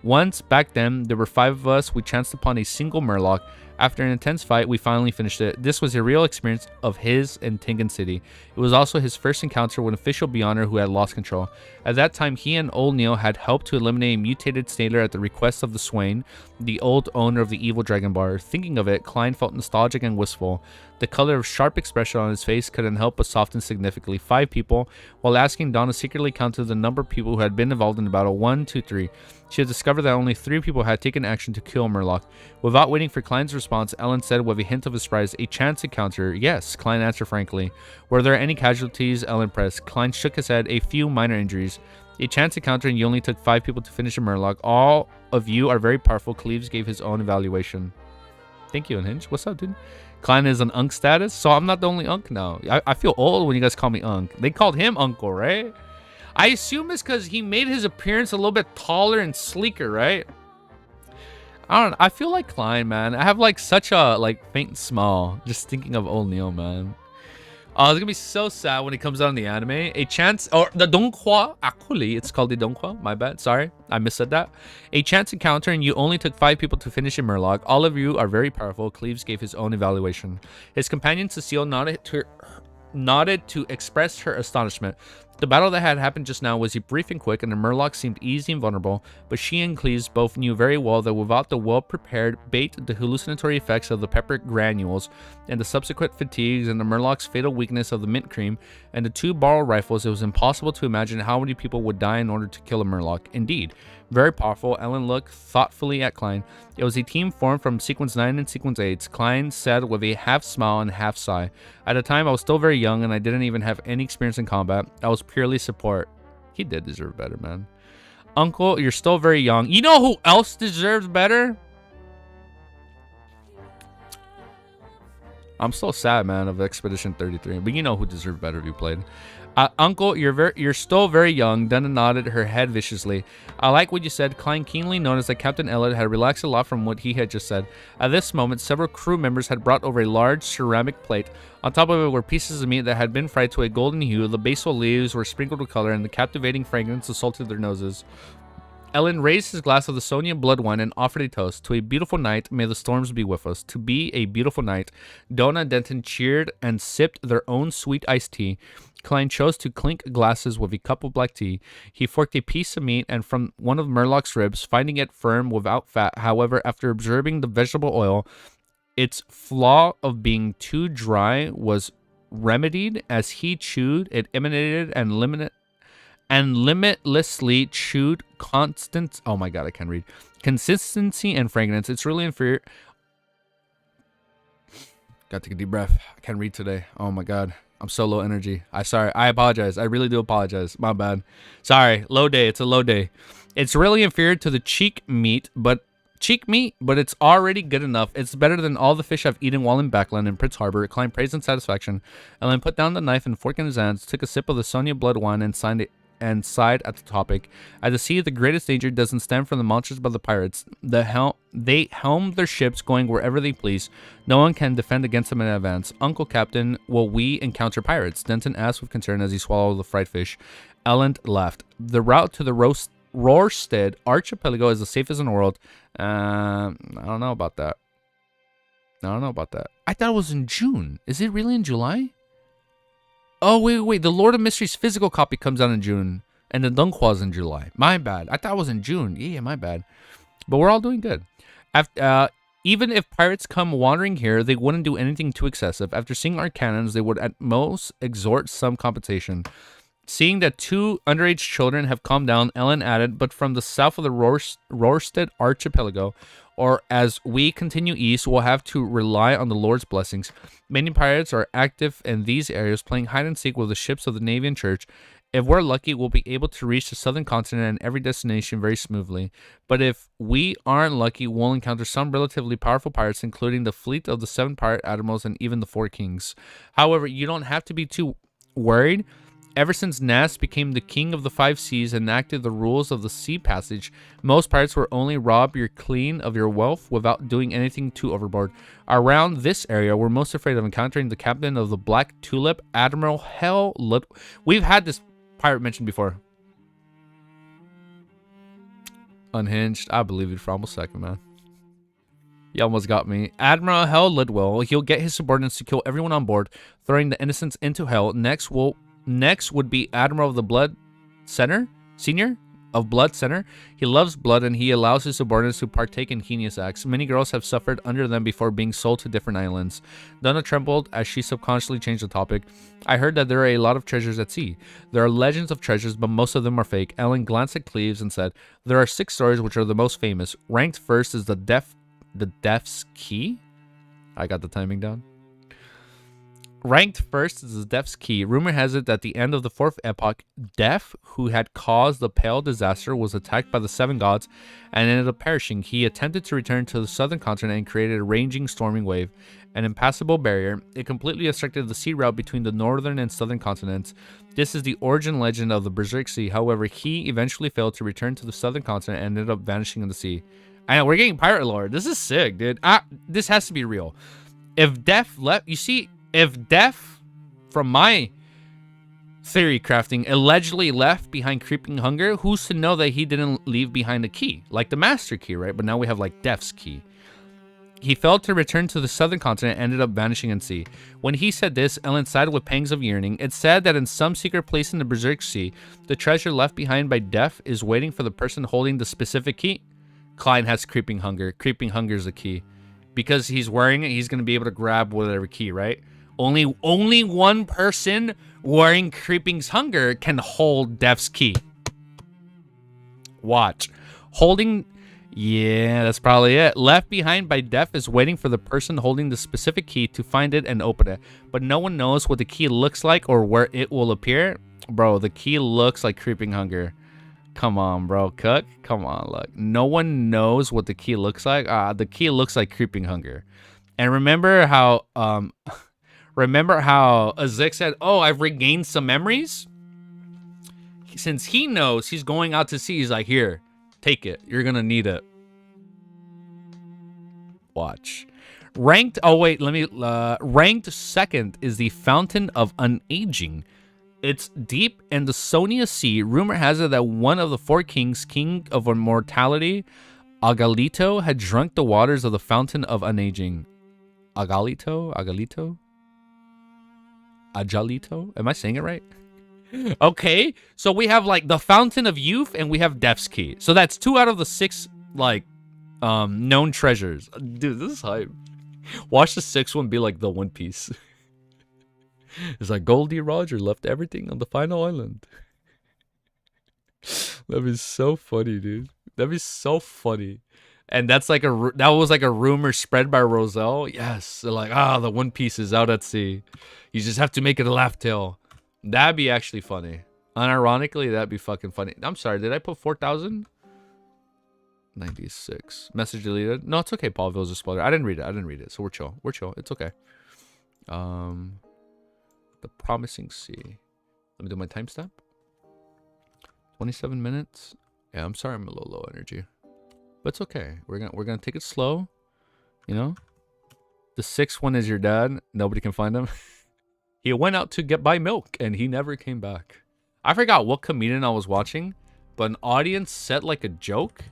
Once, back then, there were 5 of us. We chanced upon a single Murloc. After an intense fight, we finally finished it. This was a real experience of his in Tingan City. It was also his first encounter with an official Beyonder who had lost control. At that time, he and old Neil had helped to eliminate a mutated sailor at the request of the Swain, the old owner of the evil dragon bar. Thinking of it, Klein felt nostalgic and wistful. The color of sharp expression on his face couldn't help but soften significantly. 5 people, while asking Donna secretly counted the number of people who had been involved in the battle. 1, 2, 3. She had discovered that only 3 people had taken action to kill Murloc. Without waiting for Klein's response, Ellen said with a hint of surprise, a chance encounter. Yes, Klein answered frankly. Were there any casualties? Ellen pressed. Klein shook his head. A few minor injuries. A chance encounter and you only took 5 people to finish a Murloc. All of you are very powerful. Cleves gave his own evaluation. Thank you, Unhinged. What's up, dude? Klein is an Unk status, so I'm not the only Unk now. I feel old when you guys call me Unk. They called him Uncle, right? I assume it's because he made his appearance a little bit taller and sleeker, right? I don't know. I feel like Klein, man. I have like such a like faint smile just thinking of old Neil, man. Oh, it's gonna be so sad when it comes out in the anime. A chance, or the donghua, actually, it's called the donghua. My bad. Sorry, I missaid that. A chance encounter, and you only took 5 people to finish in Murloc. All of you are very powerful. Cleves gave his own evaluation. His companion Cecile nodded to express her astonishment. The battle that had happened just now was brief and quick, and the Murloc seemed easy and vulnerable, but she and Cleves both knew very well that without the well-prepared bait, the hallucinatory effects of the pepper granules, and the subsequent fatigues and the Murloc's fatal weakness of the mint cream, and the 2 borrowed rifles, it was impossible to imagine how many people would die in order to kill a Murloc. Indeed, very powerful. Ellen looked thoughtfully at Klein. It was a team formed from Sequence 9 and Sequence 8, Klein said with a half smile and half sigh. At the time, I was still very young and I didn't even have any experience in combat. I was purely support. He did deserve better, man. Uncle, you're still very young. You know who else deserves better? I'm still sad, man, of Expedition 33, but you know who deserved better if you played. Uncle, you're still very young. Dana nodded her head viciously. I like what you said. Klein keenly noticed that Captain Elliot had relaxed a lot from what he had just said. At this moment, several crew members had brought over a large ceramic plate. On top of it were pieces of meat that had been fried to a golden hue. The basil leaves were sprinkled with color, and the captivating fragrance assaulted their noses. Ellen raised his glass of the Sonia blood wine and offered a toast. To a beautiful night, may the storms be with us. To be a beautiful night. Donna and Denton cheered and sipped their own sweet iced tea. Klein chose to clink glasses with a cup of black tea. He forked a piece of meat and from one of Murloc's ribs, finding it firm without fat. However, after observing the vegetable oil, its flaw of being too dry was remedied. As he chewed, it emanated and limitlessly chewed constant. Oh my god, I can't read. Consistency and fragrance. It's really inferior. Gotta take a deep breath. I can't read today. Oh my god. I'm so low energy. I apologize. I really do apologize. My bad. Sorry. Low day. It's a low day. It's really inferior to the cheek meat, but it's already good enough. It's better than all the fish I've eaten while in Backland in Prince Harbor. Klein praised in satisfaction. Ellen put down the knife and fork in his hands, took a sip of the Sonia blood wine, and sighed at the topic. At the sea, the greatest danger doesn't stem from the monsters but the pirates. They helm their ships going wherever they please. No one can defend against them in advance. Uncle Captain, will we encounter pirates? Denton asked with concern as he swallowed the fried fish. Ellen laughed. The route to the Rorstead archipelago is the safest in the world. I don't know about that. I thought it was in June. Is it really in July? Oh, wait. The Lord of Mysteries physical copy comes out in June. And the Dunhua's in July. My bad. I thought it was in June. Yeah, my bad. But we're all doing good. Even if pirates come wandering here, they wouldn't do anything too excessive. After seeing our cannons, they would at most extort some compensation. Seeing that 2 underage children have calmed down, Ellen added, but from the south of the Rorstead archipelago, or as we continue east, we'll have to rely on the Lord's blessings. Many pirates are active in these areas, playing hide and seek with the ships of the Navy and Church. If we're lucky, we'll be able to reach the southern continent and every destination very smoothly. But if we aren't lucky, we'll encounter some relatively powerful pirates, including the fleet of the 7 pirate admirals and even the 4 kings. However, you don't have to be too worried. Ever since Nas became the king of the 5 seas and enacted the rules of the sea passage, most pirates will only rob you clean of your wealth without doing anything too overboard. Around this area, we're most afraid of encountering the captain of the Black Tulip, Admiral Hell Lud. We've had this pirate mentioned before. Unhinged. I believe it for almost a second, man. You almost got me. Admiral Hell Lidwell. He'll get his subordinates to kill everyone on board, throwing the innocents into hell. Next would be Admiral of the Blood Center, Senior of Blood Center. He loves blood and he allows his subordinates to partake in heinous acts. Many girls have suffered under them before being sold to different islands. Donna trembled as she subconsciously changed the topic. I heard that there are a lot of treasures at sea. There are legends of treasures, but most of them are fake. Ellen glanced at Cleves and said, there are 6 stories which are the most famous. Ranked first is the Death's Key. I got the timing down. Ranked first is the Death's Key. Rumor has it that at the end of the 4th epoch, Death, who had caused the Pale disaster, was attacked by the 7 gods and ended up perishing. He attempted to return to the southern continent and created a raging storming wave, an impassable barrier. It completely obstructed the sea route between the northern and southern continents. This is the origin legend of the Berserk Sea. However, he eventually failed to return to the southern continent and ended up vanishing in the sea. I know, we're getting pirate lore. This is sick, dude. This has to be real. If Death left, you see, if Death from my theory crafting, allegedly left behind creeping hunger. Who's to know that he didn't leave behind a key, like the master key, right? But now we have like Death's key. He failed to return to the southern continent and ended up vanishing in sea. When he said this, Ellen sighed with pangs of yearning. It's said that in some secret place in the Berserk Sea, the treasure left behind by Death is waiting for the person holding the specific key. Klein has creeping hunger. Creeping hunger is the key. Because he's wearing it, he's going to be able to grab whatever key, right? Only one person wearing Creeping's hunger can hold Death's key. Watch. Holding... Yeah, that's probably it. Left behind by Death is waiting for the person holding the specific key to find it and open it. But no one knows what the key looks like or where it will appear. Bro, the key looks like Creeping Hunger. Come on, bro. Cook. Come on, look. No one knows what the key looks like. The key looks like Creeping Hunger. And remember how Azik said, oh, I've regained some memories? Since he knows he's going out to sea, he's like, here. Take it. You're going to need it. Watch. Ranked... Oh, wait. Let me... ranked second is the Fountain of Unaging. It's deep in the Sonia Sea. Rumor has it that one of the four kings, king of immortality, Agalito, had drunk the waters of the Fountain of Unaging. Agalito? Ajalito? Am I saying it right? Okay, so we have like the Fountain of Youth and we have Death's Key. So that's 2 out of the 6 like known treasures. Dude, this is hype. Watch the 6th one be like the One Piece. It's like Goldie Roger left everything on the final island. That'd be so funny, dude. That'd be so funny. And that's like that was like a rumor spread by Roselle. Yes, they're like, the One Piece is out at sea. You just have to make it a laugh tale. That'd be actually funny. Unironically, that'd be fucking funny. I'm sorry, did I put 4,000? 96. Message deleted. No, it's okay, Paul. It was a spoiler. I didn't read it. So we're chill. It's okay. The Promising Sea. Let me do my timestamp. 27 minutes. Yeah, I'm sorry I'm a little low energy. But it's okay. We're gonna take it slow. You know? The 6th one is your dad. Nobody can find him. He went out to buy milk, and he never came back. I forgot what comedian I was watching, but an audience said like a joke,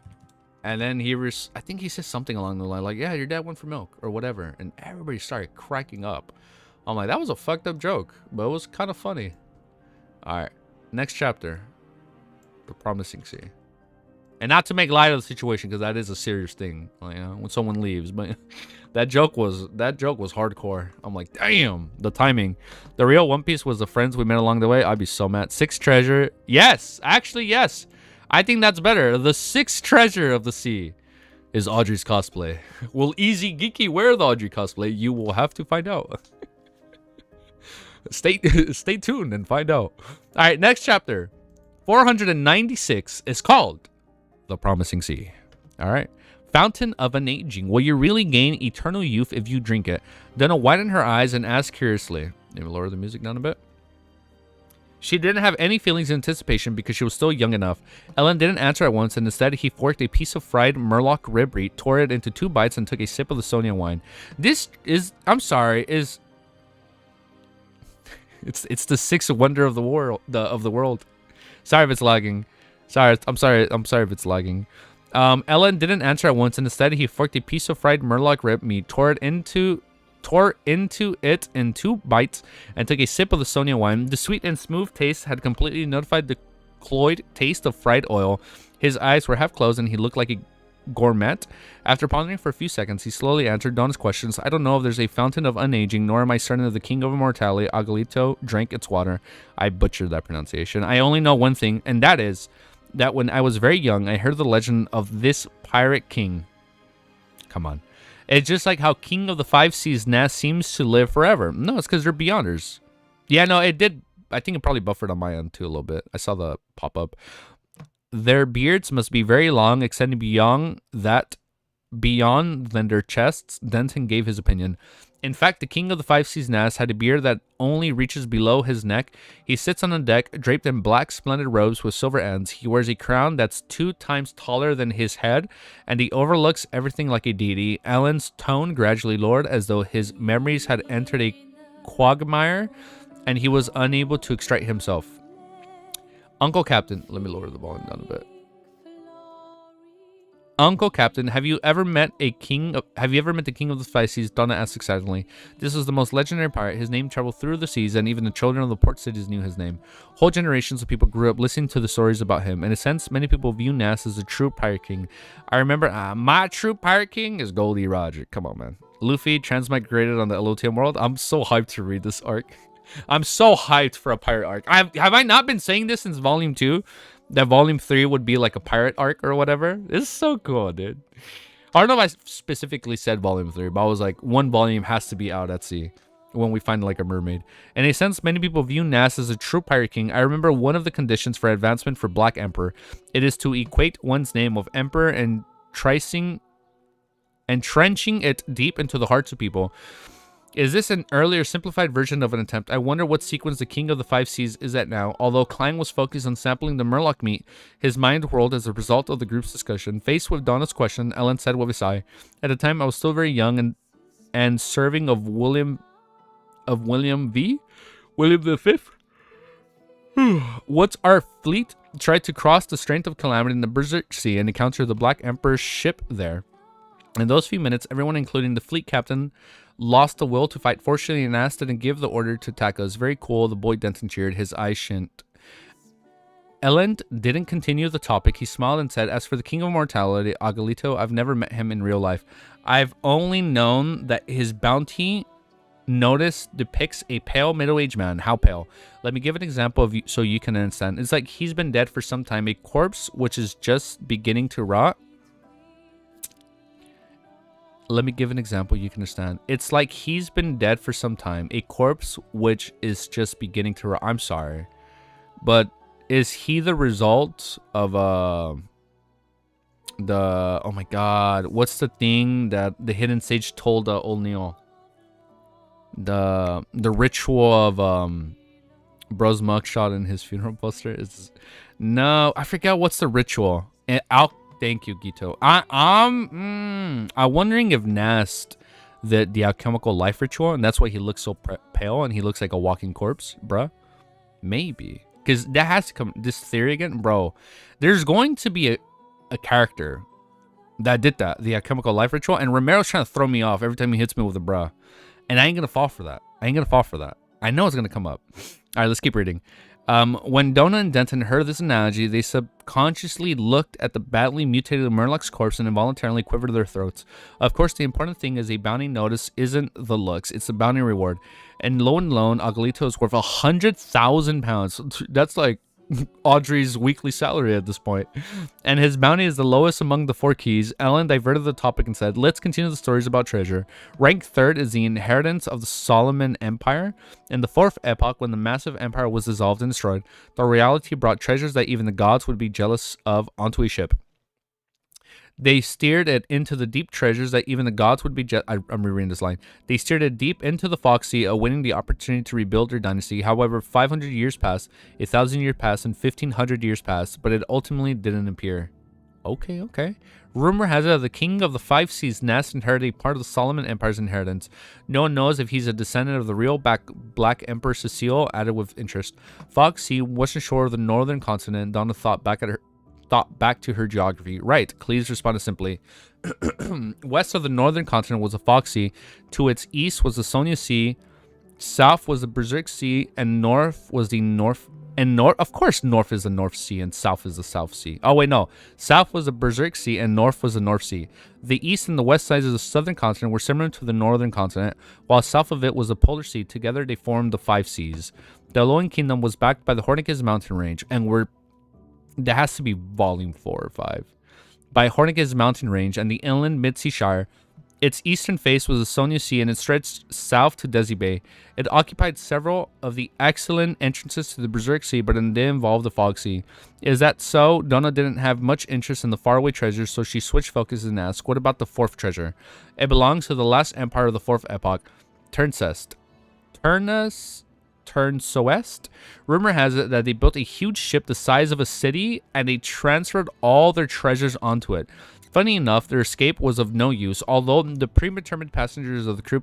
and then I think he said something along the line like, yeah, your dad went for milk, or whatever, and everybody started cracking up. I'm like, that was a fucked up joke, but it was kind of funny. Alright, next chapter. The Promising Sea. And not to make light of the situation, because that is a serious thing, like, you know, when someone leaves, but... That joke was hardcore. I'm like, damn, the timing. The real One Piece was the friends we met along the way. I'd be so mad. 6th treasure. Yes, actually, yes. I think that's better. The 6th treasure of the sea is Audrey's cosplay. Will Easy Geeky wear the Audrey cosplay? You will have to find out. Stay tuned and find out. All right, next chapter. 496 is called The Promising Sea. All right. Fountain of Unaging. Will you really gain eternal youth if you drink it? Donna widened her eyes and asked curiously. Maybe lower the music down a bit. She didn't have any feelings of anticipation because she was still young enough. Ellen didn't answer at once, and instead he forked a piece of fried murloc rib meat, tore it into 2 bites, and took a sip of the Sonia wine. This is, I'm sorry, is... It's the 6th wonder of the world. Sorry if it's lagging. I'm sorry if it's lagging. Ellen didn't answer at once, and instead he forked a piece of fried murloc rib meat, tore into it in 2 bites, and took a sip of the Sonia wine. The sweet and smooth taste had completely nullified the cloyed taste of fried oil. His eyes were half closed, and he looked like a gourmet. After pondering for a few seconds, he slowly answered Donna's questions. I don't know if there's a fountain of unaging, nor am I certain that the king of immortality, Agalito, drank its water. I butchered that pronunciation. I only know one thing, and that is... that when I was very young, I heard the legend of this pirate king. Come on. It's just like how King of the Five Seas Nast seems to live forever. No, it's because they're Beyonders. Yeah, no, it did. I think it probably buffered on my end too a little bit. I saw the pop-up. Their beards must be very long, extending beyond than their chests. Denton gave his opinion. In fact, the King of the Five Seas Nast had a beard that only reaches below his neck. He sits on a deck, draped in black splendid robes with silver ends. He wears a crown that's 2 times taller than his head, and he overlooks everything like a deity. Ellen's tone gradually lowered, as though his memories had entered a quagmire. and he was unable to extract himself. Uncle Captain, let me lower the volume down a bit. Uncle Captain, have you ever met the king of the five seas? Donna asked excitedly. This was the most legendary pirate. His name traveled through the seas, and even the children of the port cities knew his name. Whole generations of people grew up listening to the stories about him. In a sense, many people view Nass as a true pirate king. I remember, my true pirate king is Goldie Roger. Come on, man. Luffy transmigrated on the Elotium world. I'm so hyped to read this arc. I'm so hyped for a pirate arc. Have I not been saying this since Volume 2? That Volume 3 would be like a pirate arc or whatever. This is so cool, dude. I don't know if I specifically said Volume 3, but I was like, one volume has to be out at sea when we find like a mermaid. In a sense, many people view Nass as a true pirate king. I remember one of the conditions for advancement for Black Emperor. It is to equate one's name of Emperor and entrenching it deep into the hearts of people. Is this an earlier simplified version of an attempt? I wonder what sequence the King of the Five Seas is at now. Although Klein was focused on sampling the Murloc meat, his mind whirled as a result of the group's discussion. Faced with Donna's question, Ellen said with a sigh, "At the time, I was still very young and serving of William V. What's our fleet tried to cross the Strait of Calamity in the Berserk Sea and encounter the Black Emperor's ship there. In those few minutes, everyone, including the fleet captain, lost the will to fight. Fortunately, Nass didn't give the order to attack us. Very cool, the boy Denton cheered, his eyes shint. Elend didn't continue the topic. He smiled and said, as for the King of Mortality, Agalito, I've never met him in real life. I've only known that his bounty notice depicts a pale middle-aged man. How pale? Let me give an example of you so you can understand. It's like he's been dead for some time. A corpse which is just beginning to rot. Let me give an example you can understand. It's like he's been dead for some time. A corpse which is just beginning to rot. I'm sorry. But is he the result of oh my god, what's the thing that the hidden sage told old Neil? The ritual of bro's mugshot in his funeral poster is no, I forget what's the ritual. Thank you, Gito. I'm wondering if Nast the alchemical life ritual, and that's why he looks so pale and he looks like a walking corpse, bruh. Maybe because that has to come. This theory again, bro. There's going to be a character that did that, the alchemical life ritual, and Romero's trying to throw me off every time he hits me with a bruh, and I ain't gonna fall for that. I know it's gonna come up. All right, let's keep reading. When Donna and Denton heard this analogy, they subconsciously looked at the badly mutated Murloc's corpse and involuntarily quivered their throats. Of course, the important thing is a bounty notice isn't the looks, it's the bounty reward. And lo and lo, Agalito is worth 100,000 pounds. That's like Audrey's weekly salary at this point. And his bounty is the lowest among the four keys. Ellen diverted the topic and said, let's continue the stories about treasure. Rank 3rd is the inheritance of the Solomon Empire. In the 4th epoch, when the massive empire was dissolved and destroyed, the reality brought treasures that even the gods would be jealous of onto a ship. They steered it into the deep treasures that even the gods would be I'm rereading this line. They steered it deep into the Fox Sea, awaiting the opportunity to rebuild their dynasty. However, 500 years passed, 1,000 years passed, and 1,500 years passed, but it ultimately didn't appear. Okay. Rumor has it that the King of the Five Seas, Nass, inherited a part of the Solomon Empire's inheritance. No one knows if he's a descendant of the real Black Emperor. Cecile added with interest. Fox Sea, western shore of the northern continent. Donna thought back to her geography. Right, Cleves responded simply. West of the northern continent was the Fox Sea. To its east was the Sonia Sea. South was the Berserk Sea, and north was the North. And of course, north is the North Sea, and south is the South Sea. Oh wait, no. South was the Berserk Sea, and north was the North Sea. The east and the west sides of the southern continent were similar to the northern continent, while south of it was the Polar Sea. Together, they formed the Five Seas. The Alolan Kingdom was backed by the Hornicus mountain range, and that has to be volume 4 or 5. By Hornicus mountain range and the inland mid-sea shire. Its eastern face was the Sonia Sea, and it stretched south to Desi Bay. It occupied several of the excellent entrances to the Berserk Sea, but it didn't involve the Fog Sea. Is that so? Donna didn't have much interest in the faraway treasures, so she switched focus and asked, what about the 4th treasure? It belongs to the last empire of the 4th epoch, Turnsoest. Rumor has it that they built a huge ship the size of a city, and they transferred all their treasures onto it. Funny enough, their escape was of no use. Although the predetermined passengers of the crew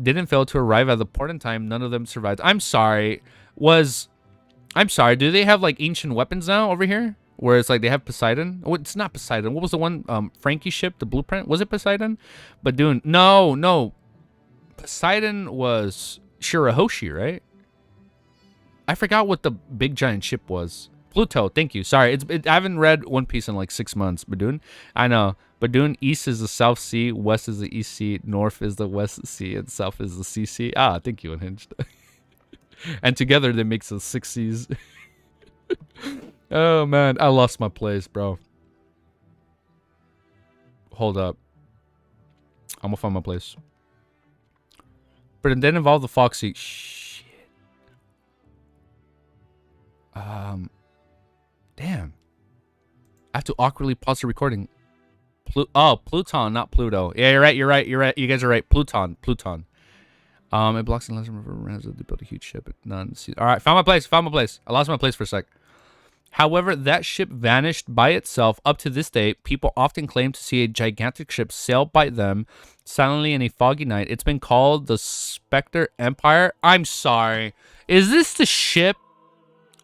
didn't fail to arrive at the port in time, none of them survived. I'm sorry. Do they have like ancient weapons now over here? Where it's like they have Poseidon? Oh, it's not Poseidon. What was the one? Frankie's ship, the blueprint? Was it Poseidon? But no. Poseidon was Shirahoshi, right? I forgot what the big giant ship was. Pluto, thank you. Sorry, I haven't read One Piece in like 6 months. Badun, I know. Badun, east is the South Sea, west is the East Sea, north is the West Sea, and south is the CC. Ah, thank you, Unhinged. And together they make the 6 seas. Oh man, I lost my place, bro. Hold up. I'm gonna find my place. But it then involved the Foxy. Shit. Damn. I have to awkwardly pause the recording. Pluton, not Pluto. Yeah, you're right. You guys are right. Pluton. It blocks the lesser river runs to build a huge ship. All right, found my place. I lost my place for a sec. However, that ship vanished by itself. Up to this day, people often claim to see a gigantic ship sail by them silently in a foggy night. It's been called the Spectre Empire. I'm sorry. Is this the ship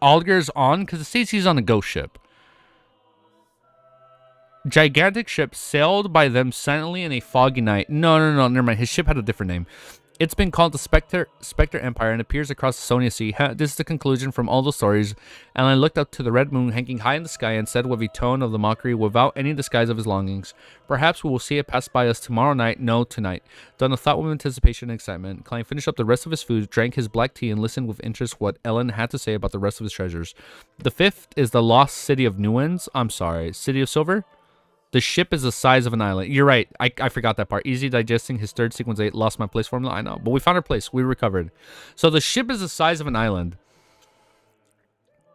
Alger's on? Because it says he's on a ghost ship. Gigantic ship sailed by them silently in a foggy night. No, never mind. His ship had a different name. It's been called the Spectre Empire and appears across the Sonia Sea. This is the conclusion from all the stories. And I looked up to the red moon hanging high in the sky and said with a tone of the mockery without any disguise of his longings, perhaps we will see it pass by us tomorrow night. No, tonight. Done a thought with anticipation and excitement. Klein finished up the rest of his food, drank his black tea, and listened with interest what Ellen had to say about the rest of his treasures. The fifth is the lost city of Nuens. I'm sorry. City of Silver? The ship is the size of an island. You're right. I forgot that part. Easy digesting his third sequence 8 lost my place formula. I know. But we found our place. We recovered. So the ship is the size of an island.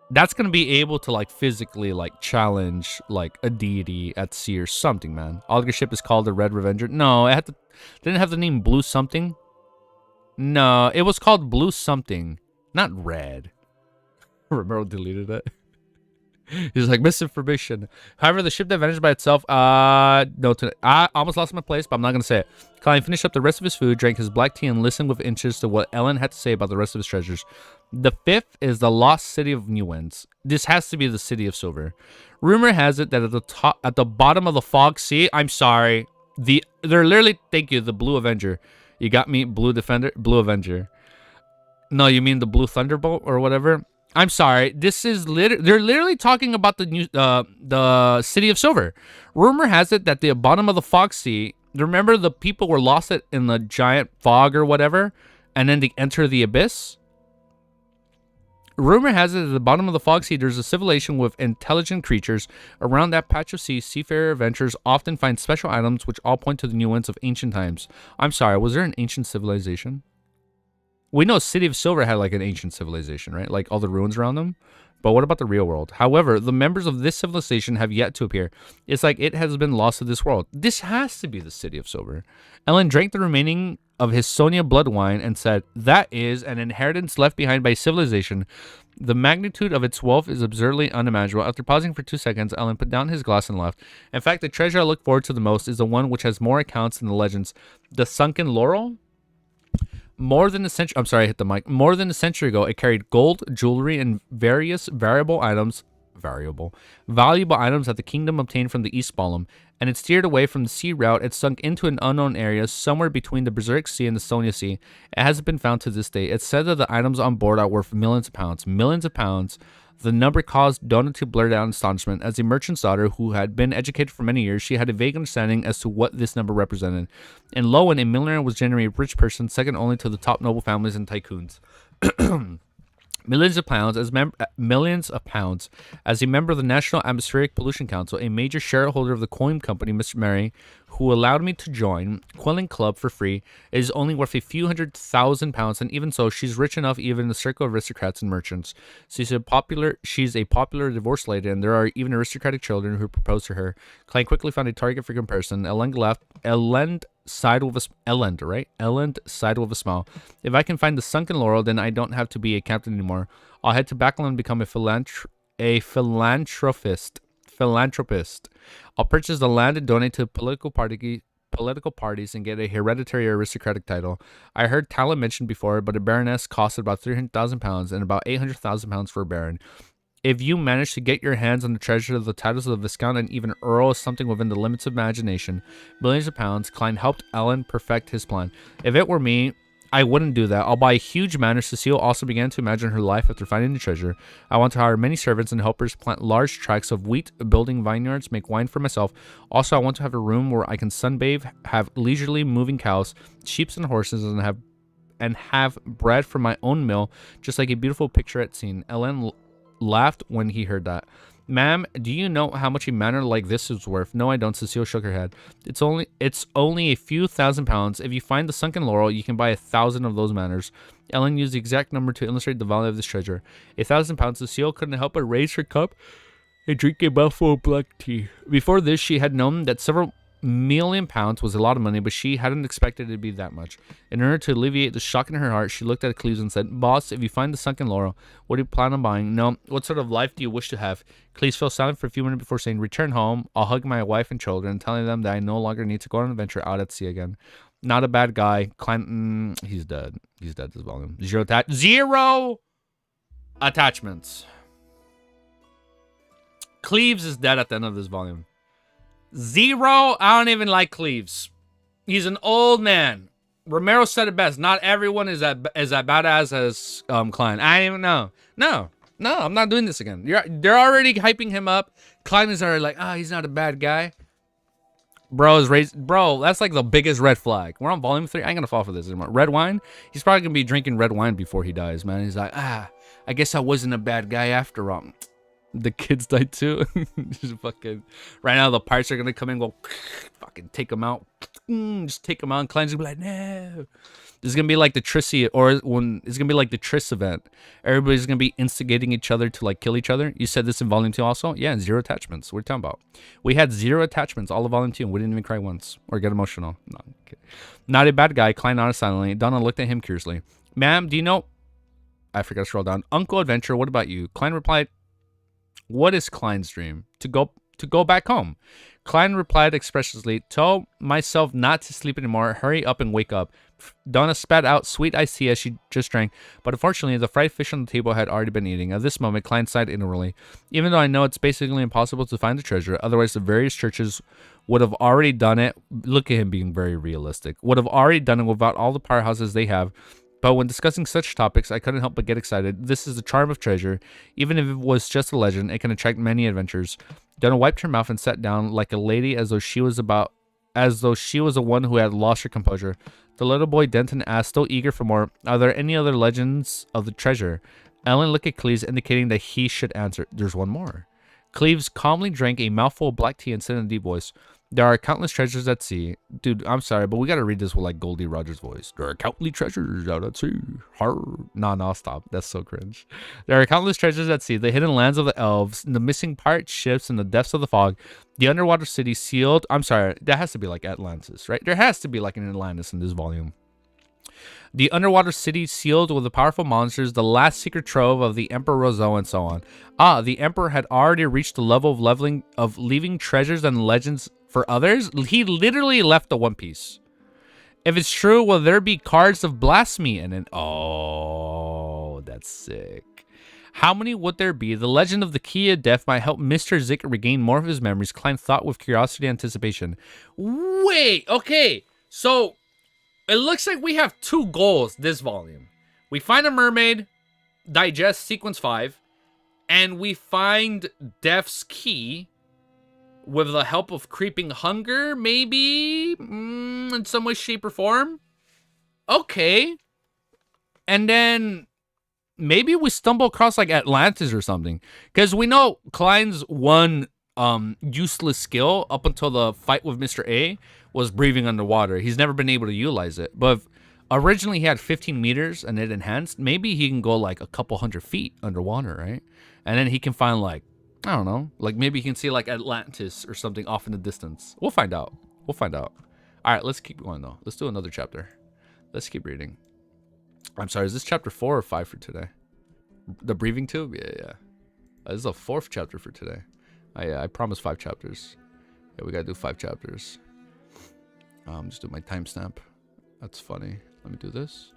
That's going to be able to like physically like challenge like a deity at sea or something, man. Alger's ship is called the Red Revenger. No, it didn't have the name Blue something. No, it was called Blue something. Not Red. Romero deleted it. He's like, misinformation. However, the ship that vanished by itself, no, I almost lost my place, but I'm not going to say it. Colin finished up the rest of his food, drank his black tea, and listened with interest to what Ellen had to say about the rest of his treasures. The fifth is the lost city of Nuens. This has to be the city of Silver. Rumor has it that at the bottom of the Fog Sea, I'm sorry, they're literally, thank you, the Blue Avenger. You got me, Blue Avenger. No, you mean the Blue Thunderbolt or whatever? I'm sorry. This is they're literally talking about the city of Silver. Rumor has it that the bottom of the Fog Sea. Remember the people were lost in the giant fog or whatever, and then they enter the abyss. Rumor has it at the bottom of the Fog Sea, there's a civilization with intelligent creatures. Around that patch of sea, seafarer adventurers often find special items which all point to the nuance of ancient times. I'm sorry. Was there an ancient civilization? We know City of Silver had like an ancient civilization, right? Like all the ruins around them. But what about the real world? However, the members of this civilization have yet to appear. It's like it has been lost to this world. This has to be the City of Silver. Ellen drank the remaining of his Sonia blood wine and said, that is an inheritance left behind by civilization. The magnitude of its wealth is absurdly unimaginable. After pausing for 2 seconds, Ellen put down his glass and left. In fact, the treasure I look forward to the most is the one which has more accounts than the legends. The sunken laurel? More than a century, I'm sorry, I hit the mic. More than a century ago, it carried gold, jewelry, and various valuable items that the kingdom obtained from the East Balm, and it steered away from the sea route. It sunk into an unknown area somewhere between the Berserk Sea and the Sonia Sea. It hasn't been found to this day. It's said that the items on board are worth millions of pounds. Millions of pounds. The number caused Donna to blurt out in astonishment. As a merchant's daughter who had been educated for many years, she had a vague understanding as to what this number represented. In Lowen, a millionaire was generally a rich person, second only to the top noble families and tycoons. Millions of pounds as a member of the National Atmospheric Pollution Council, a major shareholder of the coin company, Mr. Murray, who allowed me to join Quelling Club for free, is only worth a few £100,000, and even so, she's rich enough even in the circle of aristocrats and merchants. She's a popular divorce lady, and there are even aristocratic children who propose to her. Klein quickly found a target for comparison. Elend sighed with a smile. If I can find the sunken laurel, then I don't have to be a captain anymore. I'll head to Backland and become a philanthropist. philanthropist. I'll purchase the land and donate to political parties and get a hereditary aristocratic title. I heard talent mentioned before, but a baroness costed about £300,000 and about £800,000 for a baron. If you manage to get your hands on the treasure of the titles of the Viscount and even Earl is something within the limits of imagination, millions of pounds, Klein helped Ellen perfect his plan. If it were me, I wouldn't do that. I'll buy a huge manor. Cecile also began to imagine her life after finding the treasure. I want to hire many servants and helpers, plant large tracts of wheat, building vineyards, make wine for myself. Also, I want to have a room where I can sunbathe, have leisurely moving cows, sheep and horses, and have bread from my own mill, just like a beautiful picturesque scene. Ellen laughed when he heard that. Ma'am, do you know how much a manor like this is worth? No, I don't. Cecile shook her head. It's only a few £1,000s. If you find the sunken laurel, you can buy 1,000 of those manors. Ellen used the exact number to illustrate the value of this treasure. £1,000. Cecile couldn't help but raise her cup and drink a mouthful of black tea. Before this, she had known that several £1,000,000 was a lot of money, but she hadn't expected it to be that much. In order to alleviate the shock in her heart, she looked at Cleves and said, Boss, if you find the sunken laurel, what do you plan on buying? No. What sort of life do you wish to have? Cleves fell silent for a few minutes before saying, Return home. I'll hug my wife and children, telling them that I no longer need to go on an adventure out at sea again. Not a bad guy. Clinton, he's dead. He's dead this volume. Zero attachments. Cleves is dead at the end of this volume. Zero. I don't even like Cleves. He's an old man. Romero said it best. Not everyone is that badass as Klein. I don't even know. No, I'm not doing this again. They're already hyping him up. Klein is already like, he's not a bad guy. Bro, that's like the biggest red flag. We're on volume 3. I ain't gonna fall for this anymore. Red wine? He's probably gonna be drinking red wine before he dies, man. He's like, I guess I wasn't a bad guy after all. The kids died too. Just fucking right now the pirates are gonna come in and go fucking take them out. Just take them out, and Klein's gonna be like, no. This is gonna be like the Trissy, or when it's gonna be like the Triss event. Everybody's gonna be instigating each other to like kill each other. You said this in volume 2 also? Yeah, 0 attachments. What are you talking about? We had 0 attachments all of volume 2 and we didn't even cry once or get emotional. No, okay. Not a bad guy. Klein nodded silently. Donna looked at him curiously. Ma'am, do you know? I forgot to scroll down. Uncle Adventure, what about you? Klein replied, what is Klein's dream? To go back home. Klein replied expressively, tell myself not to sleep anymore. Hurry up and wake up. Donna spat out sweet iced tea as she just drank, but unfortunately the fried fish on the table had already been eating. At this moment, Klein sighed inwardly. Even though I know it's basically impossible to find the treasure, otherwise the various churches would have already done it. Look at him being very realistic. Would have already done it without all the powerhouses they have. But when discussing such topics, I couldn't help but get excited. This is the charm of treasure. Even if it was just a legend, it can attract many adventures. Donna wiped her mouth and sat down like a lady as though she was the one who had lost her composure. The little boy Denton asked, still eager for more, are there any other legends of the treasure? Ellen looked at Cleves, indicating that he should answer. There's one more. Cleves calmly drank a mouthful of black tea and said in a deep voice, there are countless treasures at sea. Dude, I'm sorry, but we gotta read this with like Goldie Rogers' voice. There are countless treasures out at sea. No, stop. That's so cringe. There are countless treasures at sea. The hidden lands of the elves, the missing pirate ships in the depths of the fog, the underwater city sealed. I'm sorry, that has to be like Atlantis, right? There has to be like an Atlantis in this volume. The underwater city sealed with the powerful monsters, the last secret trove of the Emperor Roseau, and so on. The Emperor had already reached the level of leaving treasures and legends for others. He literally left the One Piece. If it's true, will there be cards of blasphemy in it? Oh, that's sick. How many would there be? The legend of the Key of Death might help Mr. Zick regain more of his memories. Klein thought with curiosity and anticipation. Wait, okay. So it looks like we have 2 goals this volume. We find a mermaid, digest sequence 5, and we find Death's Key with the help of creeping hunger, maybe, in some way, shape, or form. Okay. And then maybe we stumble across like Atlantis or something. Because we know Klein's one useless skill up until the fight with Mr. A was breathing underwater. He's never been able to utilize it. But if originally he had 15 meters and it enhanced, maybe he can go like a couple 100 feet underwater, right? And then he can find like, I don't know, like maybe he can see like Atlantis or something off in the distance. We'll find out. We'll find out. All right, let's keep going though. Let's do another chapter. Let's keep reading. I'm sorry, is this chapter 4 or 5 for today? The breathing tube? Yeah. This is a 4th chapter for today. I promised 5 chapters. Yeah, we gotta do 5 chapters. Just do my timestamp. That's funny. Let me do this.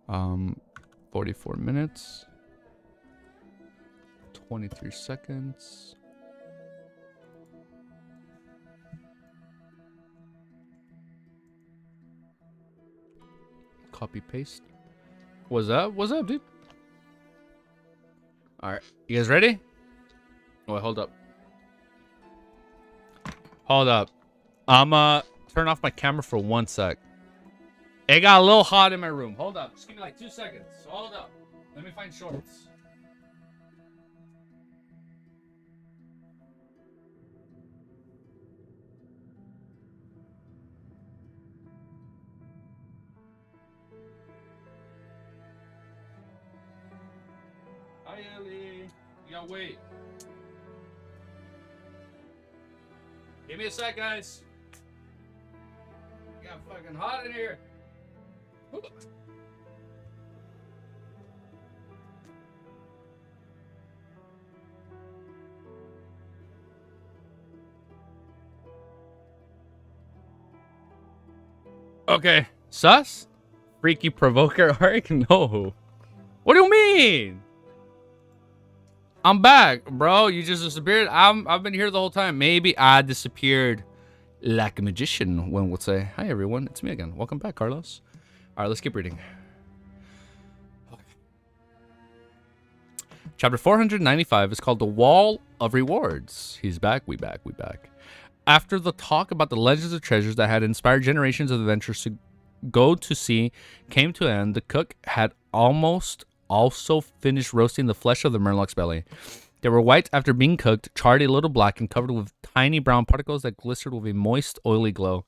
44 minutes. 23 seconds. Copy paste. What's up? What's up, dude? Alright. You guys ready? Oh, hold up. Hold up. I'm turn off my camera for 1 sec. It got a little hot in my room. Hold up. Just give me like 2 seconds. Hold up. Let me find shorts. Hi, Ellie. You gotta wait. Give me a sec, guys. It got fucking hot in here. Okay. Sus? Freaky provoker arc? No. What do you mean? I'm back, bro. You just disappeared. I've been here the whole time. Maybe I disappeared like a magician, one would say. Hi, everyone. It's me again. Welcome back, Carlos. All right, let's keep reading. Chapter 495 is called The Wall of Rewards. He's back. We back. We back. After the talk about the legends of treasures that had inspired generations of adventurers to go to sea came to an end, the cook had almost also finished roasting the flesh of the murloc's belly. They were white after being cooked, charred a little black, and covered with tiny brown particles that glistered with a moist, oily glow.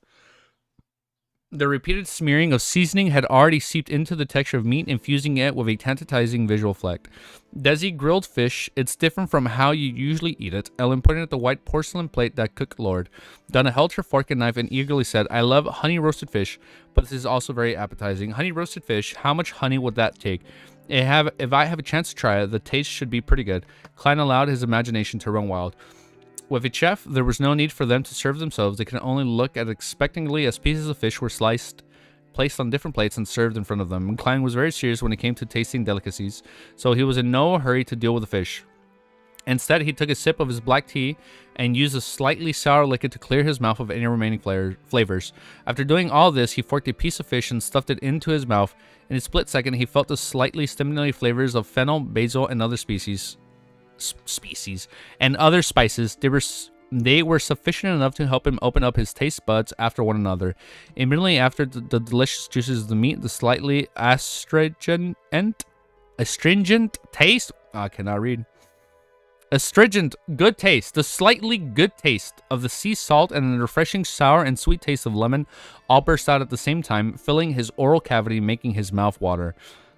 The repeated smearing of seasoning had already seeped into the texture of meat, infusing it with a tantalizing visual effect. Desi grilled fish. It's different from how you usually eat it. Ellen pointed at the white porcelain plate that cook lord. Donna held her fork and knife and eagerly said, I love honey roasted fish, but this is also very appetizing. Honey roasted fish, how much honey would that take? If I have a chance to try it, the taste should be pretty good. Klein allowed his imagination to run wild. With a chef, there was no need for them to serve themselves. They could only look at expectantly as pieces of fish were sliced, placed on different plates, and served in front of them. And Klein was very serious when it came to tasting delicacies, so he was in no hurry to deal with the fish. Instead, he took a sip of his black tea and used a slightly sour liquid to clear his mouth of any remaining flavors. After doing all this, he forked a piece of fish and stuffed it into his mouth. In a split second, he felt the slightly stimulating flavors of fennel, basil, and other and other spices. They were sufficient enough to help him open up his taste buds after one another. Immediately after the delicious juices of the meat, the slightly astringent taste. I cannot read. Astringent, good taste. The slightly good taste of the sea salt and the refreshing sour and sweet taste of lemon all burst out at the same time, filling his oral cavity, making his mouth water.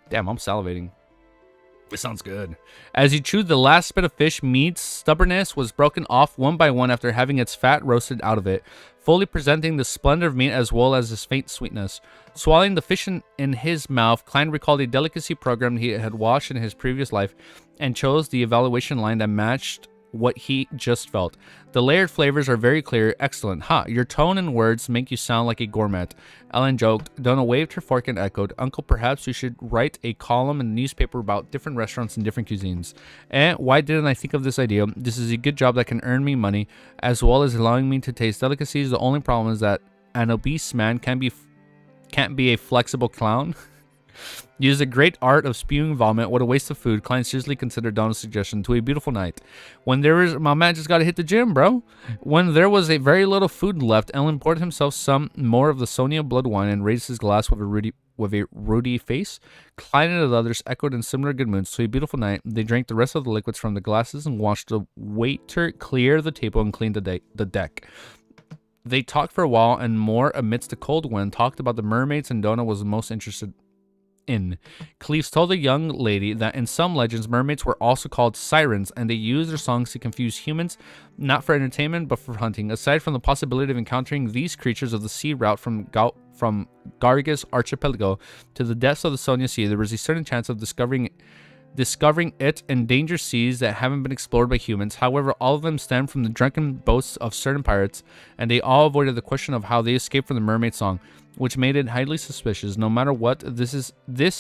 Damn, I'm salivating. It sounds good. As he chewed the last bit of fish, meat's stubbornness was broken off one by one after having its fat roasted out of it, fully presenting the splendor of meat as well as its faint sweetness. Swallowing the fish in his mouth, Klein recalled a delicacy program he had watched in his previous life and chose the evaluation line that matched what he just felt. The layered flavors are very clear. Excellent. Ha, your tone and words make you sound like a gourmet. Ellen joked. Donna waved her fork and echoed, Uncle, perhaps you should write a column in the newspaper about different restaurants and different cuisines. Why didn't I think of this idea? This is a good job that can earn me money, as well as allowing me to taste delicacies. The only problem is that an obese man can't be a flexible clown. Use a great art of spewing vomit. What a waste of food. Klein seriously considered Donna's suggestion. To a beautiful night. When there was... My man just got to hit the gym, bro. When there was a very little food left, Ellen poured himself some more of the Sonia blood wine and raised his glass with a ruddy face. Klein and the others echoed in similar good moods. To a beautiful night, they drank the rest of the liquids from the glasses and watched the waiter clear the table and clean the deck. They talked for a while and more amidst the cold wind, talked about the mermaids, and Donna was the most interested in. Cleves told the young lady that in some legends, mermaids were also called sirens, and they used their songs to confuse humans, not for entertainment, but for hunting. Aside from the possibility of encountering these creatures of the sea route from Gargas Archipelago to the depths of the Sonia Sea, there was a certain chance of discovering discovering it in danger seas that haven't been explored by humans. However, all of them stem from the drunken boasts of certain pirates, and they all avoided the question of how they escaped from the mermaid song, which made it highly suspicious. No matter what, this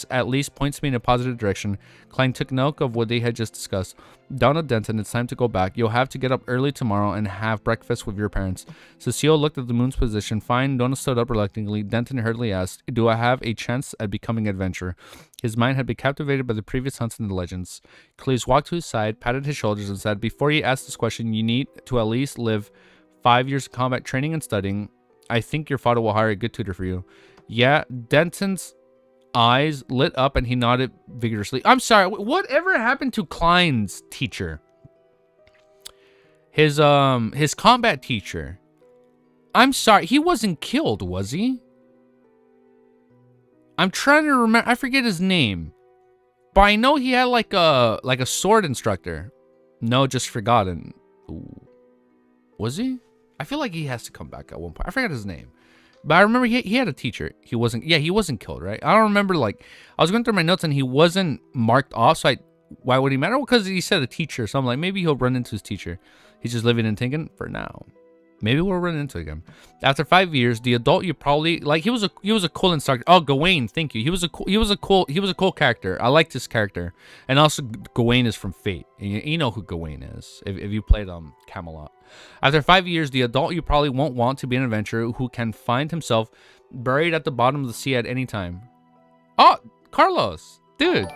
at least points me in a positive direction. Klein took note of what they had just discussed. Donna Denton, it's time to go back. You'll have to get up early tomorrow and have breakfast with your parents. Cecile looked at the moon's position. Fine. Donna stood up reluctantly. Denton hurriedly asked, do I have a chance at becoming an adventurer? His mind had been captivated by the previous hunts and the legends. Cleves walked to his side, patted his shoulders, and said, before you ask this question, you need to at least live 5 years of combat training and studying. I think your father will hire a good tutor for you. Yeah, Denton's eyes lit up and he nodded vigorously. I'm sorry, whatever happened to Klein's teacher? His combat teacher. I'm sorry, he wasn't killed, was he? I'm trying to remember. I forget his name. But I know he had like a sword instructor. No, just forgotten. Ooh. Was he? I feel like he has to come back at one point. I forgot his name. But I remember he had a teacher. He wasn't killed, right? I don't remember, like, I was going through my notes and he wasn't marked off, so why would he matter? Well, because he said a teacher, so I'm like, maybe he'll run into his teacher. He's just living in Tinkin for now. Maybe we'll run into him. After 5 years, the adult you probably like. He was a cool instructor. Oh, Gawain, thank you. He was a cool character. I liked his character. And also, Gawain is from Fate. And you know who Gawain is if you played Camelot. After 5 years, the adult you probably won't want to be an adventurer who can find himself buried at the bottom of the sea at any time. Oh, Carlos, dude,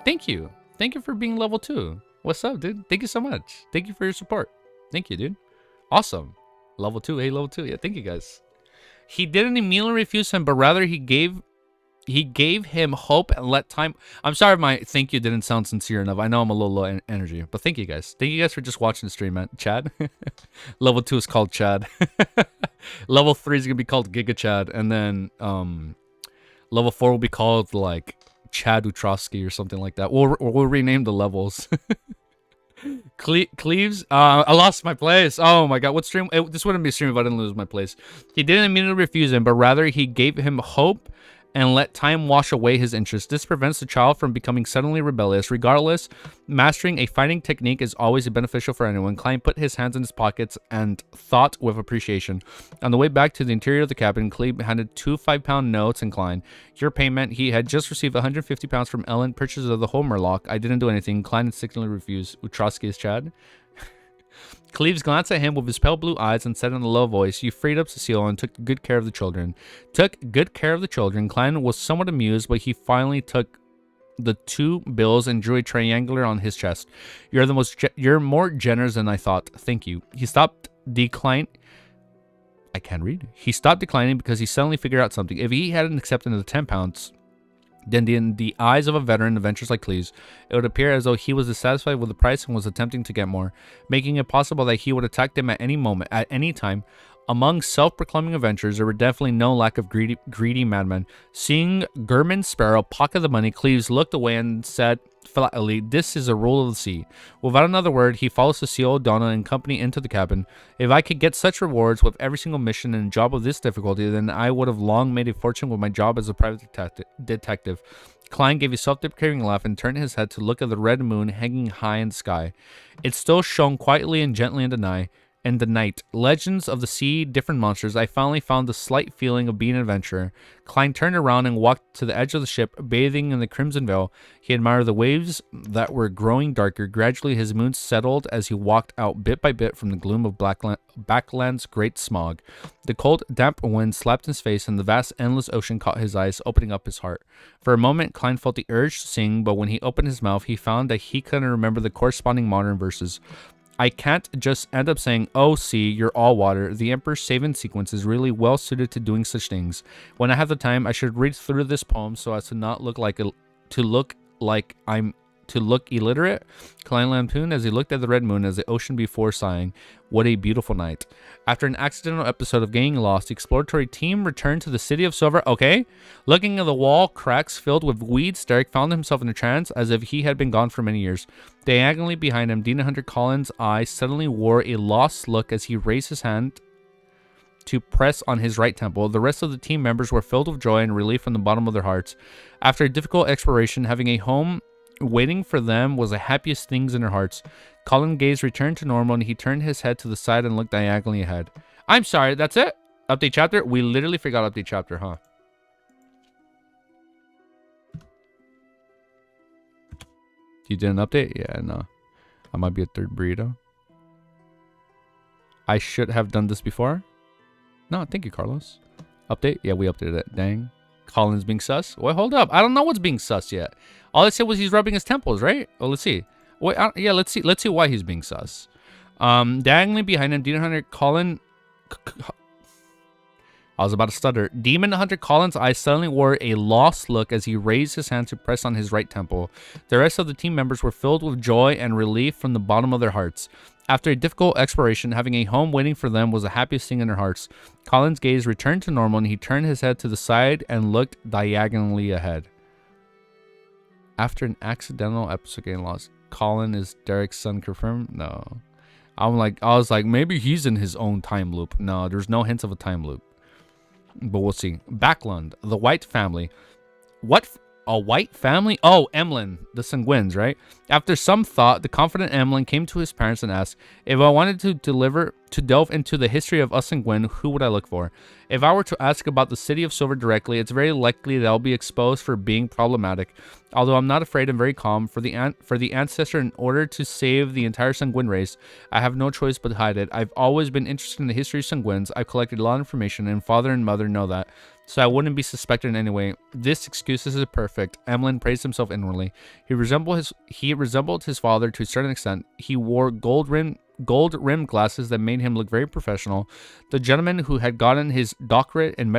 thank you. Thank you for being level 2. What's up, dude? Thank you so much. Thank you for your support. Thank you, dude. Awesome. Level 2. Hey, level 2. Yeah, thank you, guys. He didn't immediately refuse him, but rather he gave him hope and let time. I'm sorry if my thank you didn't sound sincere enough. I know I'm a little low in energy, but thank you, guys. Thank you guys for just watching the stream, man. Chad. Level 2 is called Chad. Level 3 is going to be called Giga Chad. And then level 4 will be called, like, Chad Utrosky or something like that. We'll rename the levels. Cleves, I lost my place. Oh my god, what stream? This wouldn't be a stream if I didn't lose my place. He didn't immediately refuse him, but rather he gave him hope and let time wash away his interest. This prevents the child from becoming suddenly rebellious. Regardless, mastering a fighting technique is always beneficial for anyone. Klein put his hands in his pockets and thought with appreciation. On the way back to the interior of the cabin, Cleve handed 2 5-pound notes and Klein. Your payment. He had just received 150 pounds from Ellen, purchase of the Homerlock. I didn't do anything. Klein instinctively refused. Utrosky is Chad. Cleves glanced at him with his pale blue eyes and said in a low voice, you freed up Cecile and took good care of the children. Klein was somewhat amused, but he finally took the 2 bills and drew a triangular on his chest. You're more generous than I thought. Thank you. He stopped declining. I can't read. He stopped declining because he suddenly figured out something. If he hadn't accepted the 10 pounds, then in the eyes of a veteran adventurers like Cleves, it would appear as though he was dissatisfied with the price and was attempting to get more, making it possible that he would attack them at any moment, at any time. Among self-proclaiming adventurers, there were definitely no lack of greedy madmen. Seeing Gurman Sparrow pocket the money, Cleves looked away and said flatly, this is a rule of the sea. Without another word, he followed Cecile, Donna, and company into the cabin. If I could get such rewards with every single mission and job of this difficulty, then I would have long made a fortune with my job as a private detective. Klein gave a self-deprecating laugh and turned his head to look at the red moon hanging high in the sky. It still shone quietly and gently in the night. Legends of the sea, different monsters. I finally found the slight feeling of being an adventurer. Klein turned around and walked to the edge of the ship, bathing in the crimson veil. He admired the waves that were growing darker. Gradually, his mood settled as he walked out bit by bit from the gloom of Backland's great smog. The cold, damp wind slapped his face, and the vast, endless ocean caught his eyes, opening up his heart. For a moment, Klein felt the urge to sing, but when he opened his mouth, he found that he couldn't remember the corresponding modern verses. I can't just end up saying, oh, sea, you're all water. The Emperor's Saving sequence is really well suited to doing such things. When I have the time, I should read through this poem so as to not look illiterate. Klein lampooned as he looked at the red moon as the ocean before, sighing, what a beautiful night. After an accidental episode of getting lost, the exploratory team returned to the city of Silver. Okay. Looking at the wall cracks filled with weeds, Derek found himself in a trance as if he had been gone for many years. Diagonally behind him, Dean Hunter Collins' eyes suddenly wore a lost look as he raised his hand to press on his right temple. The rest of the team members were filled with joy and relief from the bottom of their hearts. After a difficult exploration, having a home waiting for them was the happiest things in their hearts. Colin's gaze returned to normal, and he turned his head to the side and looked diagonally ahead. I'm sorry, that's it? Update chapter? We literally forgot update chapter, huh? You didn't update? Yeah, no. I might be a third burrito. I should have done this before. No, thank you, Carlos. Update? Yeah, we updated it. Dang. Colin's being sus? Wait, hold up. I don't know what's being sus yet. All I said was he's rubbing his temples, right? Well, let's see. Wait, yeah, let's see. Let's see why he's being sus. Diagonally behind him, Demon Hunter Colin. I was about to stutter. Demon Hunter Colin's eyes suddenly wore a lost look as he raised his hand to press on his right temple. The rest of the team members were filled with joy and relief from the bottom of their hearts. After a difficult exploration, having a home waiting for them was the happiest thing in their hearts. Colin's gaze returned to normal, and he turned his head to the side and looked diagonally ahead. After an accidental episode getting lost, Colin is Derek's son confirmed? No. I was like, maybe he's in his own time loop. No, there's no hints of a time loop. But we'll see. Backlund, the White family. What? A white family? Oh, Emlyn, the Sanguines, right? After some thought, the confident Emlyn came to his parents and asked, if I wanted to delve into the history of us Sanguine, who would I look for? If I were to ask about the City of Silver directly, it's very likely that I'll be exposed for being problematic. Although I'm not afraid and very calm, for the ancestor, in order to save the entire Sanguine race, I have no choice but to hide it. I've always been interested in the history of Sanguines. I've collected a lot of information, and father and mother know that, so I wouldn't be suspected in any way. This excuse is perfect. Emlyn praised himself inwardly. He resembled his father to a certain extent. He wore gold-rimmed glasses that made him look very professional. The gentleman who had gotten his doctorate and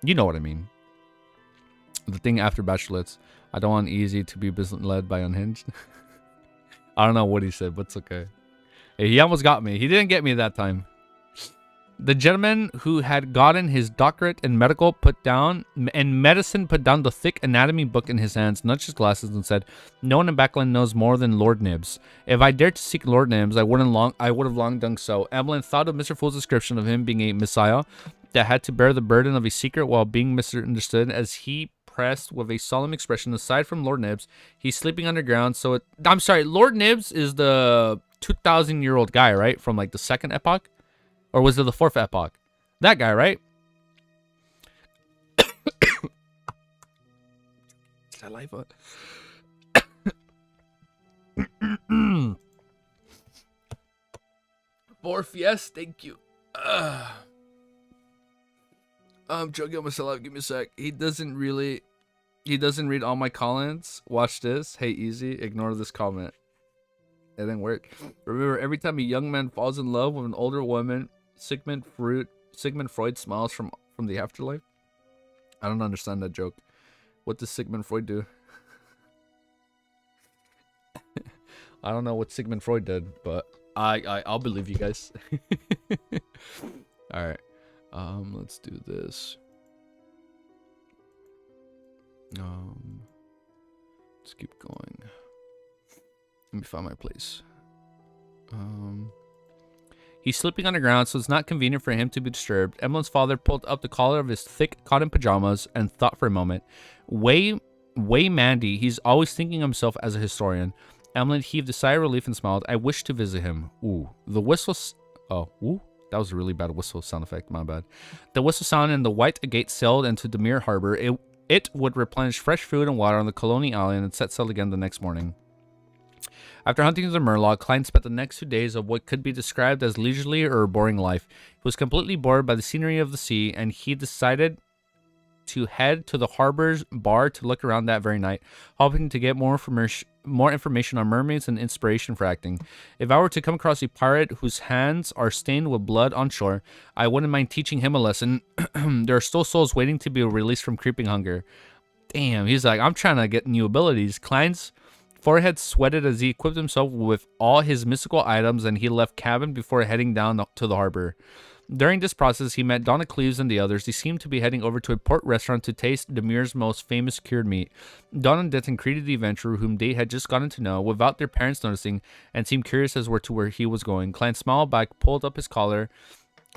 you know what I mean. The thing after bachelorettes. I don't want Easy to be led by Unhinged. I don't know what he said, but it's okay. Hey, he almost got me. He didn't get me that time. The gentleman who had gotten his doctorate in medicine put down the thick anatomy book in his hands, nudged his glasses, and said, "No one in Backland knows more than Lord Nibs. If I dared to seek Lord Nibs, I would have long done so." Emlyn thought of Mr. Fool's description of him being a messiah that had to bear the burden of a secret while being misunderstood, as he pressed with a solemn expression. Aside from Lord Nibs, he's sleeping underground. I'm sorry, Lord Nibs is the 2,000-year-old guy, right? From like the second epoch? Or was it the fourth epoch? That guy, right? Saliva. Fourth, yes, thank you. I'm choking on myself. Give me a sec. He doesn't read all my comments. Watch this. Hey, Easy, ignore this comment. It didn't work. Remember, every time a young man falls in love with an older woman, Sigmund Freud smiles from the afterlife. I don't understand that joke. What does Sigmund Freud do? I don't know what Sigmund Freud did, but I'll believe you guys. All right. Let's do this. Let's keep going. Let me find my place. He's sleeping on the ground, so it's not convenient for him to be disturbed. Emlyn's father pulled up the collar of his thick cotton pajamas and thought for a moment. Way Mandy, he's always thinking of himself as a historian. Emlyn heaved a sigh of relief and smiled. I wish to visit him. Ooh. The whistle... ooh. That was a really bad whistle sound effect. My bad. The whistle sounded and the white gate sailed into Demir Harbor. It would replenish fresh food and water on the colonial island and set sail again the next morning. After hunting the Murloc, Klein spent the next 2 days of what could be described as leisurely or a boring life. He was completely bored by the scenery of the sea, and he decided to head to the harbor's bar to look around that very night, hoping to get more information on mermaids and inspiration for acting. If I were to come across a pirate whose hands are stained with blood on shore, I wouldn't mind teaching him a lesson. There are still souls waiting to be released from creeping hunger. Damn, he's like, I'm trying to get new abilities. Klein's forehead sweated as he equipped himself with all his mystical items, and he left cabin before heading down to the harbor. During this process, he met Donna Cleves and the others. They seemed to be heading over to a port restaurant to taste Demir's most famous cured meat. Donna and Denton greeted the adventurer, whom they had just gotten to know, without their parents noticing, and seemed curious as to where he was going. Klein smiled back, pulled up his collar,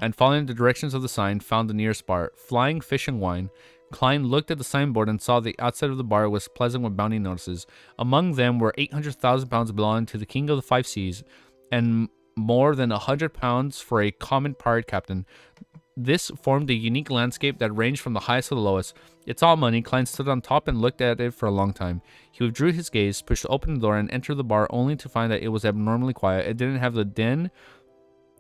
and following the directions of the sign, found the nearest bar, Flying Fish and Wine. Klein looked at the signboard and saw the outside of the bar was pleasant with bounty notices. Among them were 800,000 pounds belonging to the King of the Five Seas, and more than 100 pounds for a common pirate captain. This formed a unique landscape that ranged from the highest to the lowest. It's all money. Klein stood on top and looked at it for a long time. He withdrew his gaze, pushed open the door, and entered the bar only to find that it was abnormally quiet. It didn't have the din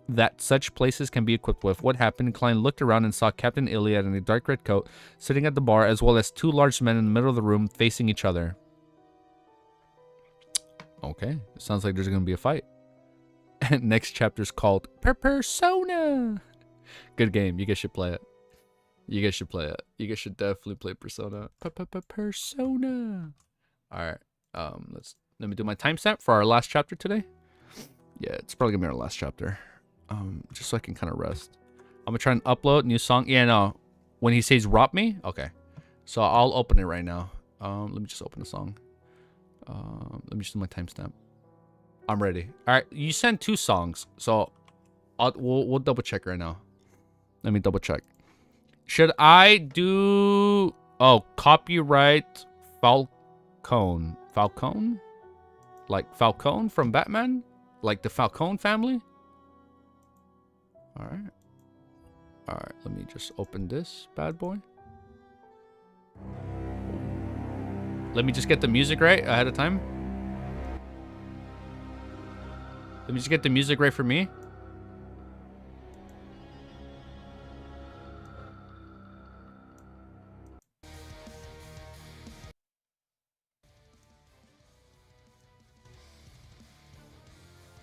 that such places can be equipped with. What happened? Klein looked around and saw Captain Iliad in a dark red coat sitting at the bar, as well as two large men in the middle of the room facing each other. Okay, sounds like there's going to be a fight. And next chapter's called Persona. Good game. You guys should play it. You guys should play it. You guys should definitely play Persona. Persona. All right. Let me do my timestamp for our last chapter today. Yeah, it's probably gonna be our last chapter. Just so I can kind of rest. I'm gonna try and upload new song. Yeah, no. When he says "rob me," okay. So I'll open it right now. Let me just open the song. Let me just do my timestamp. I'm ready. All right, you sent 2 songs, so we'll double check right now. Let me double check. Should I do copyright Falcone? Falcone? Like Falcone from Batman? Like the Falcone family? All right. All right, let me just open this bad boy. Let me just get the music right ahead of time. Let me just get the music right for me.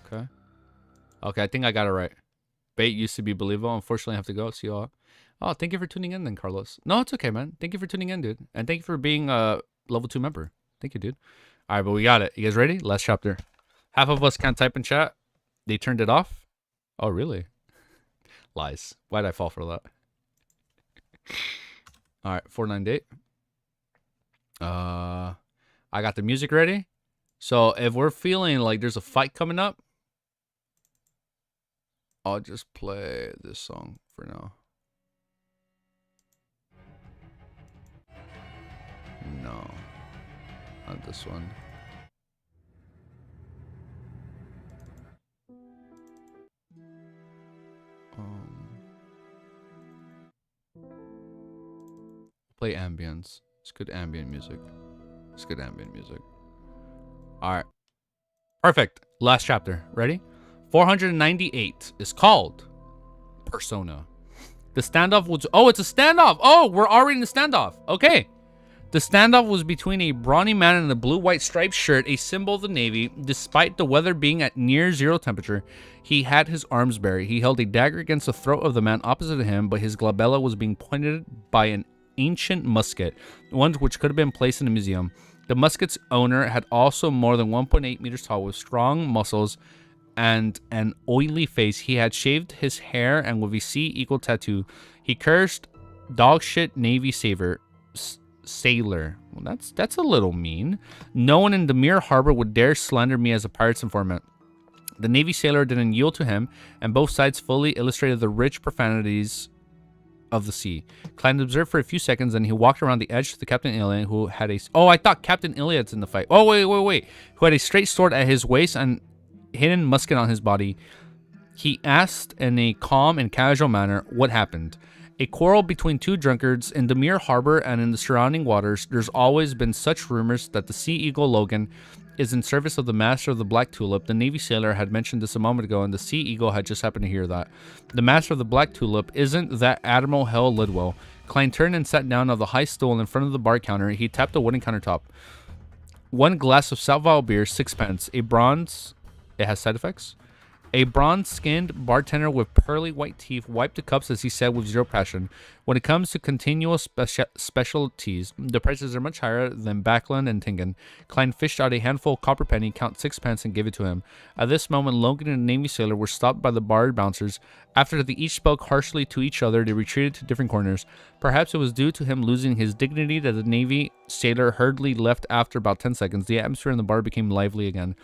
Okay. Okay, I think I got it right. Bait used to be believable. Unfortunately, I have to go. See you all. Oh, thank you for tuning in then, Carlos. No, it's okay, man. Thank you for tuning in, dude. And thank you for being a level 2 member. Thank you, dude. All right, but we got it. You guys ready? Last chapter. Half of us can't type in chat. They turned it off. Oh, really? Lies. Why'd I fall for that? All right, 498. I got the music ready. So if we're feeling like there's a fight coming up, I'll just play this song for now. No, not this one. Play ambience. It's good ambient music. It's good ambient music. All right. Perfect. Last chapter. Ready? 498 is called Persona. The standoff was... Oh, it's a standoff. Oh, we're already in the standoff. Okay. The standoff was between a brawny man in a blue-white striped shirt, a symbol of the Navy. Despite the weather being at near zero temperature, he had his arms bare. He held a dagger against the throat of the man opposite to him, but his glabella was being pointed by an ancient musket, one which could have been placed in a museum. The musket's owner had also more than 1.8 meters tall, with strong muscles and an oily face. He had shaved his hair, and with a C-equal tattoo, he cursed dog shit Navy sailor. Well, that's a little mean. No one in Demir Harbor would dare slander me as a pirate's informant. The Navy sailor didn't yield to him, and both sides fully illustrated the rich profanities of the sea. Klein observed for a few seconds, and he walked around the edge to the Captain Iliad, who had a... Oh, I thought Captain Iliad's in the fight. Oh, wait. Who had a straight sword at his waist and hidden musket on his body. He asked in a calm and casual manner what happened. A quarrel between 2 drunkards in Demir Harbor and in the surrounding waters. There's always been such rumors that the Sea Eagle Logan is in service of the Master of the Black Tulip. The Navy sailor had mentioned this a moment ago, and the Sea Eagle had just happened to hear that. The Master of the Black Tulip isn't that Admiral Hell Lidwell. Klein turned and sat down on the high stool in front of the bar counter. He tapped the wooden countertop. 1 glass of Salval beer, 6 pence. A bronze... It has side effects. A bronze-skinned bartender with pearly white teeth wiped the cups as he said with zero passion, "When it comes to continual specialties, the prices are much higher than Backland and Tingen." Klein fished out a handful of copper penny, count 6 pence, and gave it to him. At this moment, Logan and the Navy sailor were stopped by the bar bouncers. After they each spoke harshly to each other, they retreated to different corners. Perhaps it was due to him losing his dignity that the Navy sailor hurriedly left after about 10 seconds. The atmosphere in the bar became lively again.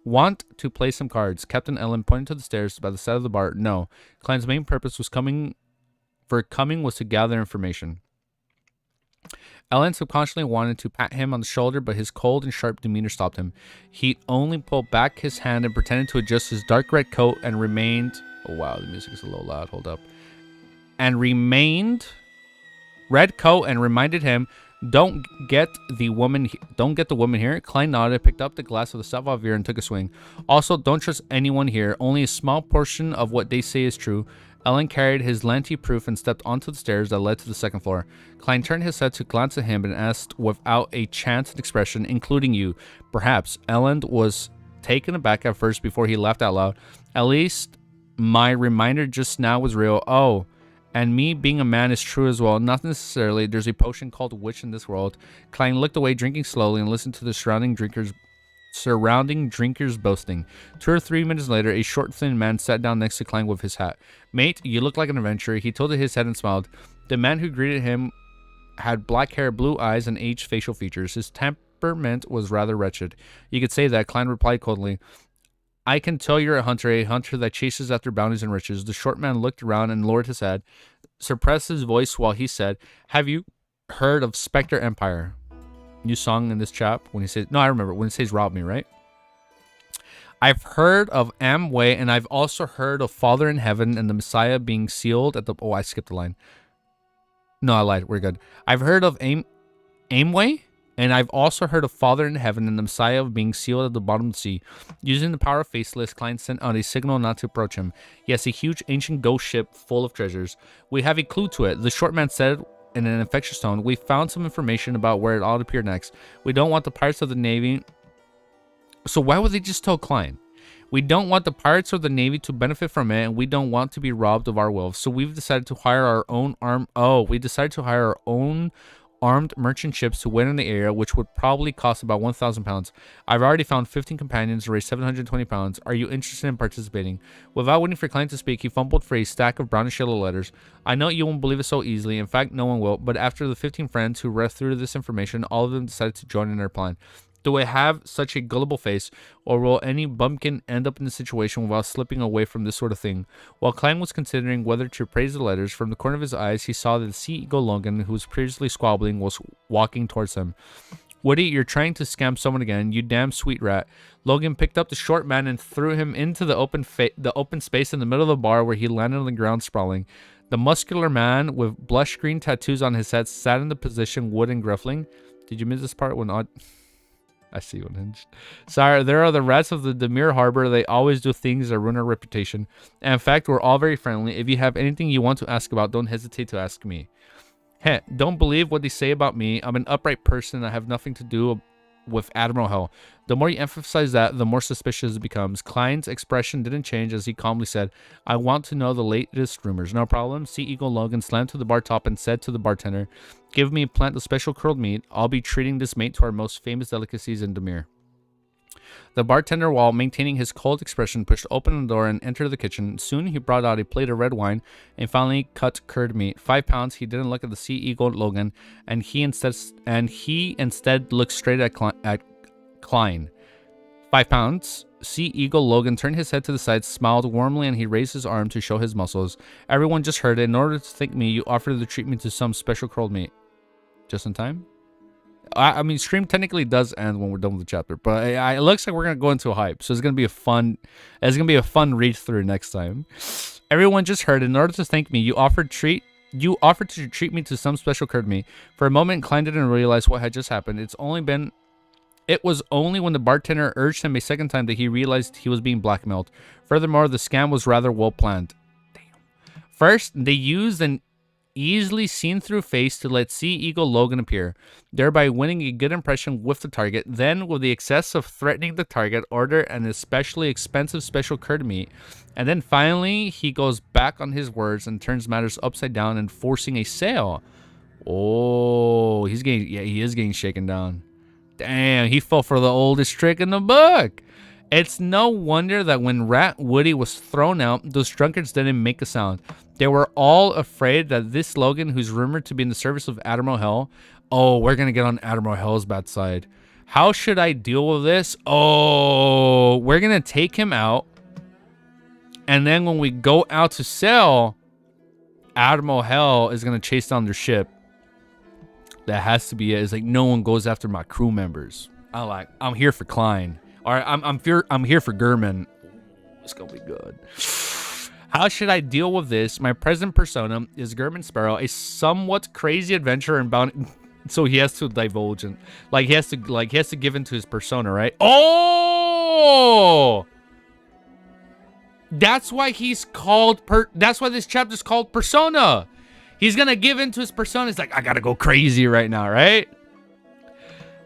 "Want to play some cards?" Captain Ellen pointed to the stairs by the side of the bar. No. Klein's main purpose was was to gather information. Ellen subconsciously wanted to pat him on the shoulder, but his cold and sharp demeanor stopped him. He only pulled back his hand and pretended to adjust his dark red coat and remained... Oh, wow, the music is a little loud. Hold up. And remained... Red coat and reminded him, don't get the woman here. Klein nodded, picked up the glass of the savoir-vivre and took a swing. Also, don't trust anyone here. Only a small portion of what they say is true. Ellen carried his lantern proof and stepped onto the stairs that led to the second floor. Klein turned his head to glance at him and asked without a chance at expression, including you. Perhaps. Ellen was taken aback at first before he laughed out loud. At least my reminder just now was real. Oh, and me being a man is true as well. Not necessarily. There's a potion called witch in this world. Klein looked away, drinking slowly, and listened to the surrounding drinkers boasting. 2 or 3 minutes later, a short, thin man sat down next to Klein with his hat. Mate, you look like an adventurer. He tilted his head and smiled. The man who greeted him had black hair, blue eyes, and aged facial features. His temperament was rather wretched. You could say that, Klein replied coldly. I can tell you're a hunter that chases after bounties and riches. The short man looked around and lowered his head, suppressed his voice while he said, have you heard of Spectre Empire? New song in this chap when he says, no, I remember when he says rob me, right? I've heard of Amway, and I've also heard of Father in Heaven and the Messiah being sealed at the... Oh, I skipped a line. No, I lied. We're good. I've heard of Amway, and I've also heard of Father in Heaven and the Messiah being sealed at the bottom of the sea. Using the power of Faceless, Klein sent out a signal not to approach him. Yes, a huge ancient ghost ship full of treasures. We have a clue to it, the short man said in an infectious tone. We found some information about where it ought to appear next. We don't want the pirates of the Navy... So why would they just tell Klein? We don't want the pirates or the Navy to benefit from it, and we don't want to be robbed of our wealth. So we've decided to hire our own armed merchant ships to wait in the area, which would probably cost about 1,000 pounds. I've already found 15 companions to raise 720 pounds. Are you interested in participating? Without waiting for Klein to speak, he fumbled for a stack of brownish yellow letters. I know you won't believe it so easily. In fact, no one will. But after the 15 friends who read through this information, all of them decided to join in our plan. Do I have such a gullible face, or will any bumpkin end up in a situation without slipping away from this sort of thing? While Klein was considering whether to praise the letters, from the corner of his eyes, he saw that the Sea Eagle Logan, who was previously squabbling, was walking towards him. Woody, you're trying to scam someone again, you damn sweet rat. Logan picked up the short man and threw him into the open space in the middle of the bar, where he landed on the ground sprawling. The muscular man with blush green tattoos on his head sat in the position Wood and Gruffling. Did you miss this part when I see you unhinged. Sire, there are the rats of the Demir Harbor. They always do things that ruin our reputation. And in fact, we're all very friendly. If you have anything you want to ask about, don't hesitate to ask me. Heh, don't believe what they say about me. I'm an upright person. I have nothing to do with Admiral Hell. The more you emphasize that, the more suspicious it becomes. Klein's expression didn't change as he calmly said, I want to know the latest rumors. No problem. Sea Eagle Logan slammed to the bar top and said to the bartender, give me a plant of special curled meat. I'll be treating this mate to our most famous delicacies in Demir. The bartender, while maintaining his cold expression, pushed open the door and entered the kitchen. Soon he brought out a plate of red wine and finally cut curd meat. 5 pounds. He didn't look at the Sea Eagle Logan, and he instead looked straight at Klein. 5 pounds. Sea Eagle Logan turned his head to the side, smiled warmly, and he raised his arm to show his muscles. Everyone just heard it. In order to thank me, you offered to treat me to some special curled meat. Just in time? I mean, stream technically does end when we're done with the chapter, but it looks like we're gonna go into a hype, so it's gonna be a fun read through next time. Everyone just heard. In order to thank me, you offered to treat me to some special curd meat. For a moment, Klein didn't realize what had just happened. It was only when the bartender urged him a second time that he realized he was being blackmailed. Furthermore, the scam was rather well planned. Damn. First, they used an easily seen through face to let Sea Eagle Logan appear, thereby winning a good impression with the target. Then, with the excess of threatening the target, order an especially expensive special curd meat. And then finally, he goes back on his words and turns matters upside down and forcing a sale. Oh, he is getting shaken down. Damn, he fell for the oldest trick in the book. It's no wonder that when Rat Woody was thrown out, those drunkards didn't make a sound. They were all afraid that this Logan, who's rumored to be in the service of Admiral Hell... Oh, we're going to get on Admiral Hell's bad side. How should I deal with this? Oh, we're going to take him out. And then when we go out to sail, Admiral Hell is going to chase down their ship. That has to be it. It's like no one goes after my crew members. I'm here for Klein. All right, I'm here for Gurman. It's gonna be good. How should I deal with this? My present persona is Gurman Sparrow, a somewhat crazy adventurer and bounty. So he has to divulge and he has to give into his persona, right? Oh, that's why he's called that's why this chapter's called Persona. He's gonna give into his persona. He's like, I gotta go crazy right now, right?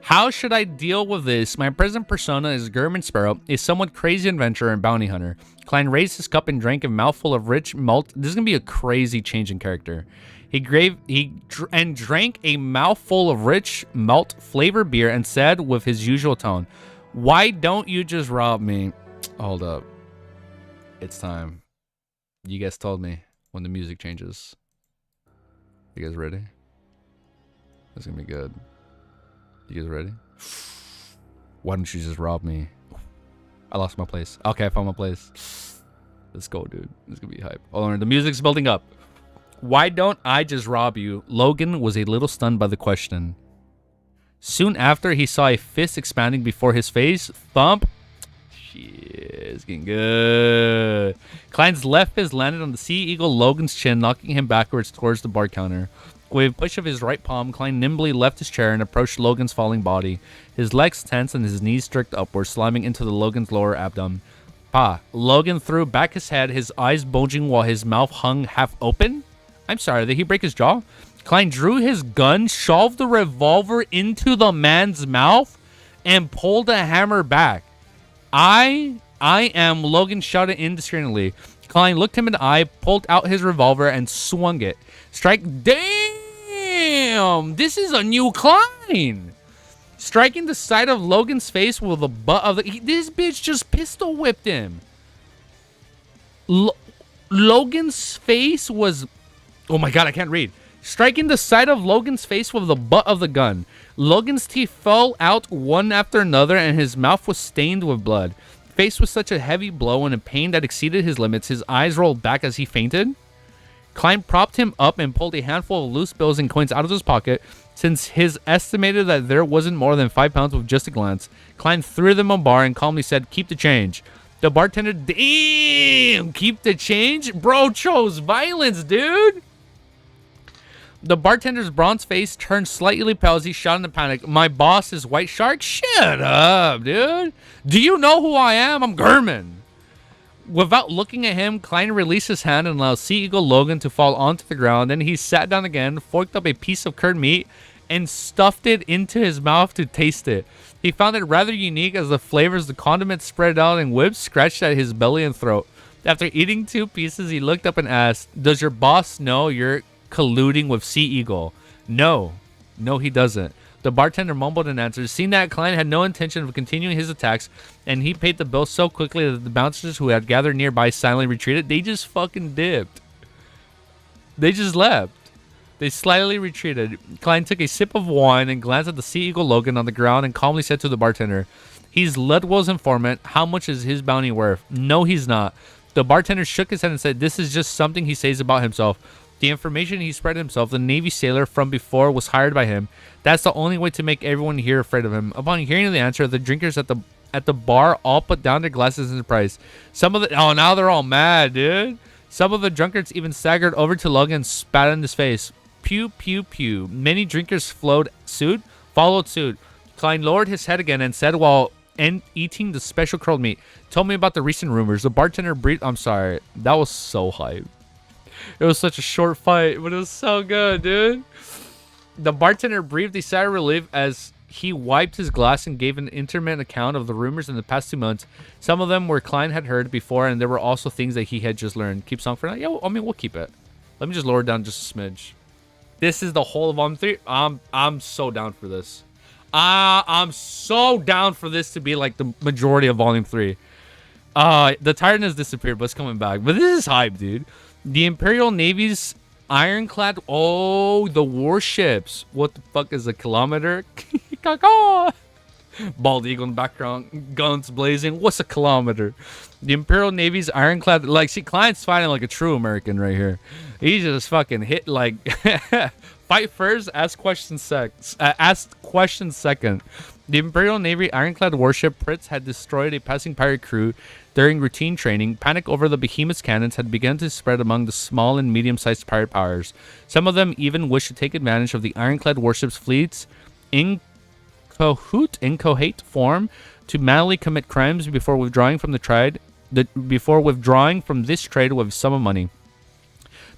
How should I deal with this? My present persona is Gurman Sparrow, a somewhat crazy adventurer and bounty hunter. Klein raised his cup and drank a mouthful of rich malt. This is gonna be a crazy change in character. He drank a mouthful of rich malt flavored beer and said with his usual tone, "Why don't you just rob me?" Hold up. It's time. You guys told me when the music changes. You guys ready? It's gonna be good. You guys ready? Why don't you just rob me? I lost my place. Okay, I found my place. Let's go, dude. This is gonna be hype. Hold on, the music's building up. Why don't I just rob you? Logan was a little stunned by the question. Soon after, he saw a fist expanding before his face. Thump. Shit, it's getting good. Klein's left fist landed on the Sea Eagle Logan's chin, knocking him backwards towards the bar counter. With a push of his right palm, Klein nimbly left his chair and approached Logan's falling body. His legs tense and his knees jerked upward, slamming into the Logan's lower abdomen. Pa! Logan threw back his head, his eyes bulging while his mouth hung half open. I'm sorry, did he break his jaw? Klein drew his gun, shoved the revolver into the man's mouth, and pulled the hammer back. I am, Logan shouted indiscriminately. Klein looked him in the eye, pulled out his revolver, and swung it. Strike. Damn! This is a new Klein! Striking the side of Logan's face with the butt of the... This bitch just pistol whipped him. Logan's face was... Oh my god, I can't read. Striking the side of Logan's face with the butt of the gun. Logan's teeth fell out one after another and his mouth was stained with blood. Faced with such a heavy blow and a pain that exceeded his limits, his eyes rolled back as he fainted. Klein propped him up and pulled a handful of loose bills and coins out of his pocket. Since his estimated that there wasn't more than 5 pounds with just a glance, Klein threw them on bar and calmly said, "Keep the change." The bartender, damn, keep the change? Bro chose violence, dude. The bartender's bronze face turned slightly pale as he shouted in panic, "My boss is White Shark?" Shut up, dude. Do you know who I am? I'm Gurman. Without looking at him, Klein released his hand and allowed Sea Eagle Logan to fall onto the ground. Then he sat down again, forked up a piece of curd meat, and stuffed it into his mouth to taste it. He found it rather unique as the flavors the condiments spread out and whips scratched at his belly and throat. After eating 2 pieces, he looked up and asked, "Does your boss know you're colluding with Sea Eagle?" No, he doesn't. The bartender mumbled an answer. Seeing that Klein had no intention of continuing his attacks, and he paid the bill so quickly that the bouncers who had gathered nearby silently retreated, they just fucking dipped. They just left. They slightly retreated. Klein took a sip of wine and glanced at the Sea Eagle Logan on the ground and calmly said to the bartender, "He's Ludwell's informant. How much is his bounty worth?" "No, he's not." The bartender shook his head and said, "This is just something he says about himself. The information he spread himself, the Navy sailor from before, was hired by him. That's the only way to make everyone here afraid of him." Upon hearing the answer, the drinkers at the bar all put down their glasses in surprise. Now they're all mad, dude. Some of the drunkards even staggered over to Logan and spat in his face. Pew, pew, pew. Many drinkers followed suit. Klein lowered his head again and said while eating the special curled meat, "Tell me about the recent rumors." The bartender breathed. I'm sorry. That was so hype. It was such a short fight, but it was so good, dude. The bartender breathed a sigh of relief as he wiped his glass and gave an intermittent account of the rumors in the past 2 months. Some of them were Klein had heard before, and there were also things that he had just learned. Keep song for now? Yeah, I mean, we'll keep it. Let me just lower it down just a smidge. This is the whole of Volume 3. I'm so down for this. I'm so down for this to be like the majority of Volume 3. The tiredness disappeared, but it's coming back. But this is hype, dude. The Imperial Navy's ironclad... Oh, the warships. What the fuck is a kilometer? Bald eagle in the background. Guns blazing. What's a kilometer? The Imperial Navy's ironclad... Like, see, Klein's fighting like a true American right here. He just fucking hit, like... Fight first, ask questions second. The Imperial Navy ironclad warship Pritz had destroyed a passing pirate crew during routine training. Panic over the behemoth's cannons had begun to spread among the small and medium-sized pirate powers. Some of them even wished to take advantage of the ironclad warship's fleet's incoherent form to madly commit crimes before withdrawing from this trade with sum of money.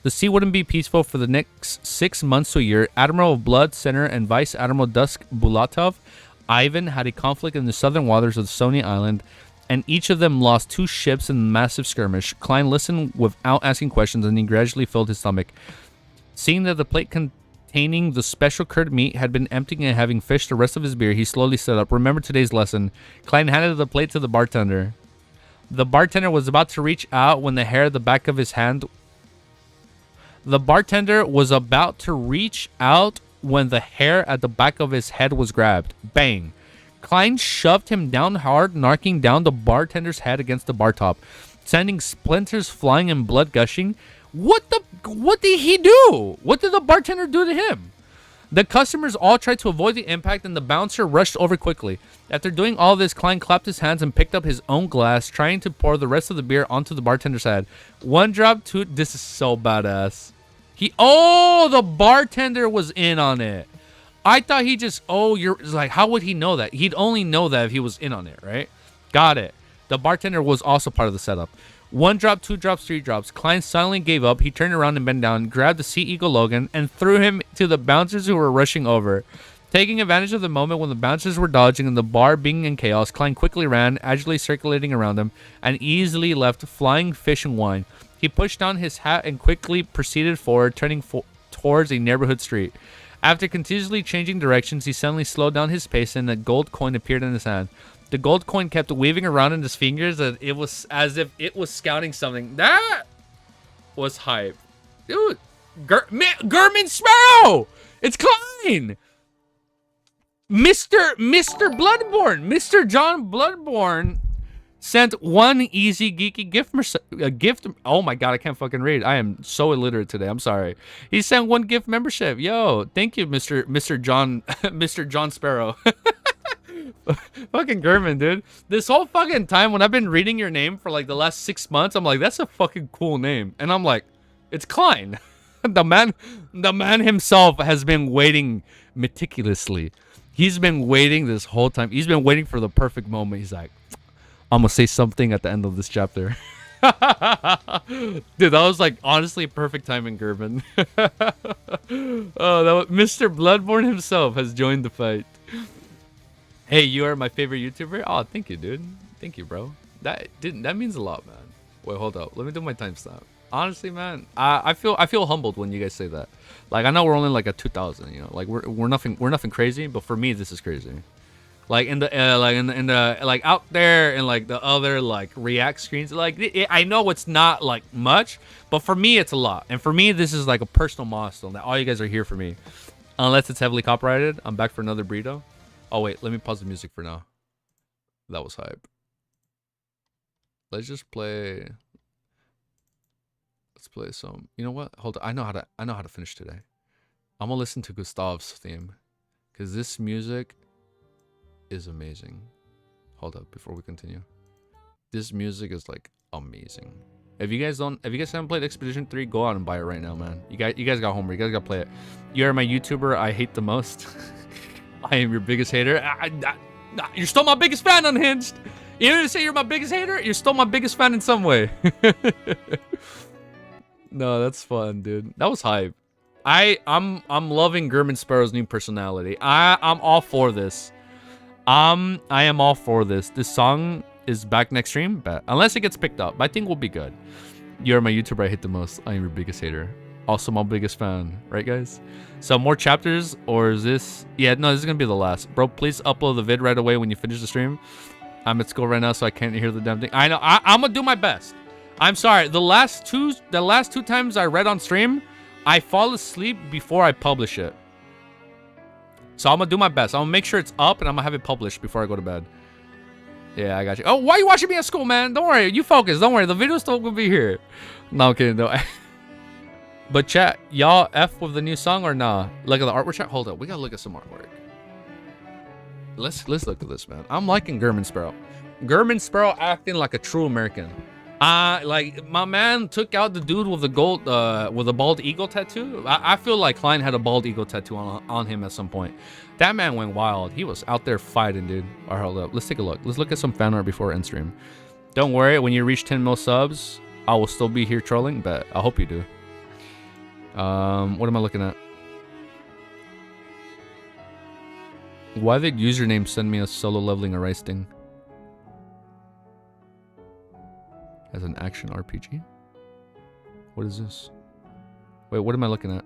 The sea wouldn't be peaceful for the next 6 months to a year. Admiral of Blood Center and Vice Admiral Dusk Bulatov, Ivan, had a conflict in the southern waters of Sony Island, and each of them lost 2 ships in a massive skirmish. Klein listened without asking questions, and he gradually filled his stomach. Seeing that the plate containing the special cured meat had been emptying and having fished the rest of his beer, he slowly stood up. Remember today's lesson. Klein handed the plate to the bartender. The bartender was about to reach out when the hair at the back of his hand... The bartender was about to reach out when the hair at the back of his head was grabbed. Bang. Klein shoved him down hard, knocking down the bartender's head against the bar top, sending splinters flying and blood gushing. What did he do? What did the bartender do to him? The customers all tried to avoid the impact, and the bouncer rushed over quickly. After doing all this, Klein clapped his hands and picked up his own glass, trying to pour the rest of the beer onto the bartender's head. 1 drop, 2... This is so badass. The bartender was in on it. I thought he just... how would he know that? He'd only know that if he was in on it, right? Got it. The bartender was also part of the setup. 1 drop, 2 drops, 3 drops. Klein silently gave up. He turned around and bent down, grabbed the Sea Eagle Logan, and threw him to the bouncers who were rushing over. Taking advantage of the moment when the bouncers were dodging and the bar being in chaos, Klein quickly ran, agilely circulating around them, and easily left flying fish and wine. He pushed down his hat and quickly proceeded forward, turning towards a neighborhood street. After continuously changing directions, he suddenly slowed down his pace and a gold coin appeared in his hand. The gold coin kept weaving around in his fingers, and it was as if it was scouting something. That was hype. Dude, German Sparrow! It's Klein! Mr. Bloodborne! Mr. John Bloodborne sent 1 easy geeky gift. Oh my god, I can't fucking read. I am so illiterate today. I'm sorry. He sent 1 gift membership. Yo, thank you, Mr. John Mr. John Sparrow. Fucking German, dude. This whole fucking time when I've been reading your name for like the last 6 months, I'm like, that's a fucking cool name. And I'm like, it's Klein. The man himself has been waiting meticulously. He's been waiting this whole time. He's been waiting for the perfect moment. He's like, I'm gonna say something at the end of this chapter. Dude, that was like honestly perfect timing, Gerben. Mr. Bloodborne himself has joined the fight. Hey, you are my favorite YouTuber. Oh, thank you, dude. Thank you, bro. That means a lot, man. Wait, hold up. Let me do my timestamp. Honestly, man, I feel humbled when you guys say that. Like, I know we're only like at 2,000, you know, like we're nothing crazy, but for me this is crazy. Like in the like out there and like the other like react screens, like I know it's not like much, but for me it's a lot. And for me this is like a personal milestone that all you guys are here for me. Unless it's heavily copyrighted, I'm back for another burrito. Oh wait, let me pause the music for now. That was hype. Let's just play. Let's play some. You know what? Hold on. I know how to finish today. I'm gonna listen to Gustav's theme, because this music is amazing. Hold up before we continue. This music is like amazing. If you guys haven't played Expedition 3, go out and buy it right now, man. You guys got homework. You guys got to play it. You are my YouTuber I hate the most. I am your biggest hater. You're still my biggest fan, Unhinged. You didn't say you're my biggest hater. You're still my biggest fan in some way. No, that's fun, dude. That was hype. I'm loving German Sparrow's new personality. I'm all for this. I am all for this. This song is back next stream, but unless it gets picked up, I think we'll be good. You're my YouTuber I hate the most. I am your biggest hater. Also my biggest fan, right guys? So more chapters, or is this? Yeah, no, this is gonna be the last. Bro, please upload the vid right away when you finish the stream. I'm at school right now, so I can't hear the damn thing. I know. I'm gonna do my best. I'm sorry. The last two times I read on stream, I fall asleep before I publish it. So I'm gonna do my best. I'm gonna make sure it's up, and I'm gonna have it published before I go to bed. Yeah, I got you. Oh, why are you watching me at school, man? Don't worry. You focus. Don't worry. The video's still gonna be here. No, I'm kidding, though. But chat, y'all F with the new song or nah? Look at the artwork chat. Hold up, we gotta look at some artwork. Let's look at this, man. I'm liking German Sparrow. German Sparrow acting like a true American. Like my man took out the dude with the gold, with a bald eagle tattoo. I feel like Klein had a bald eagle tattoo on him at some point. That man went wild. He was out there fighting, dude. All right, hold up. Let's take a look. Let's look at some fan art before end stream. Don't worry, when you reach 10 mil subs, I will still be here trolling, but I hope you do. What am I looking at? Why did username send me a solo leveling a rice thing? As an action RPG? What is this? Wait, what am I looking at?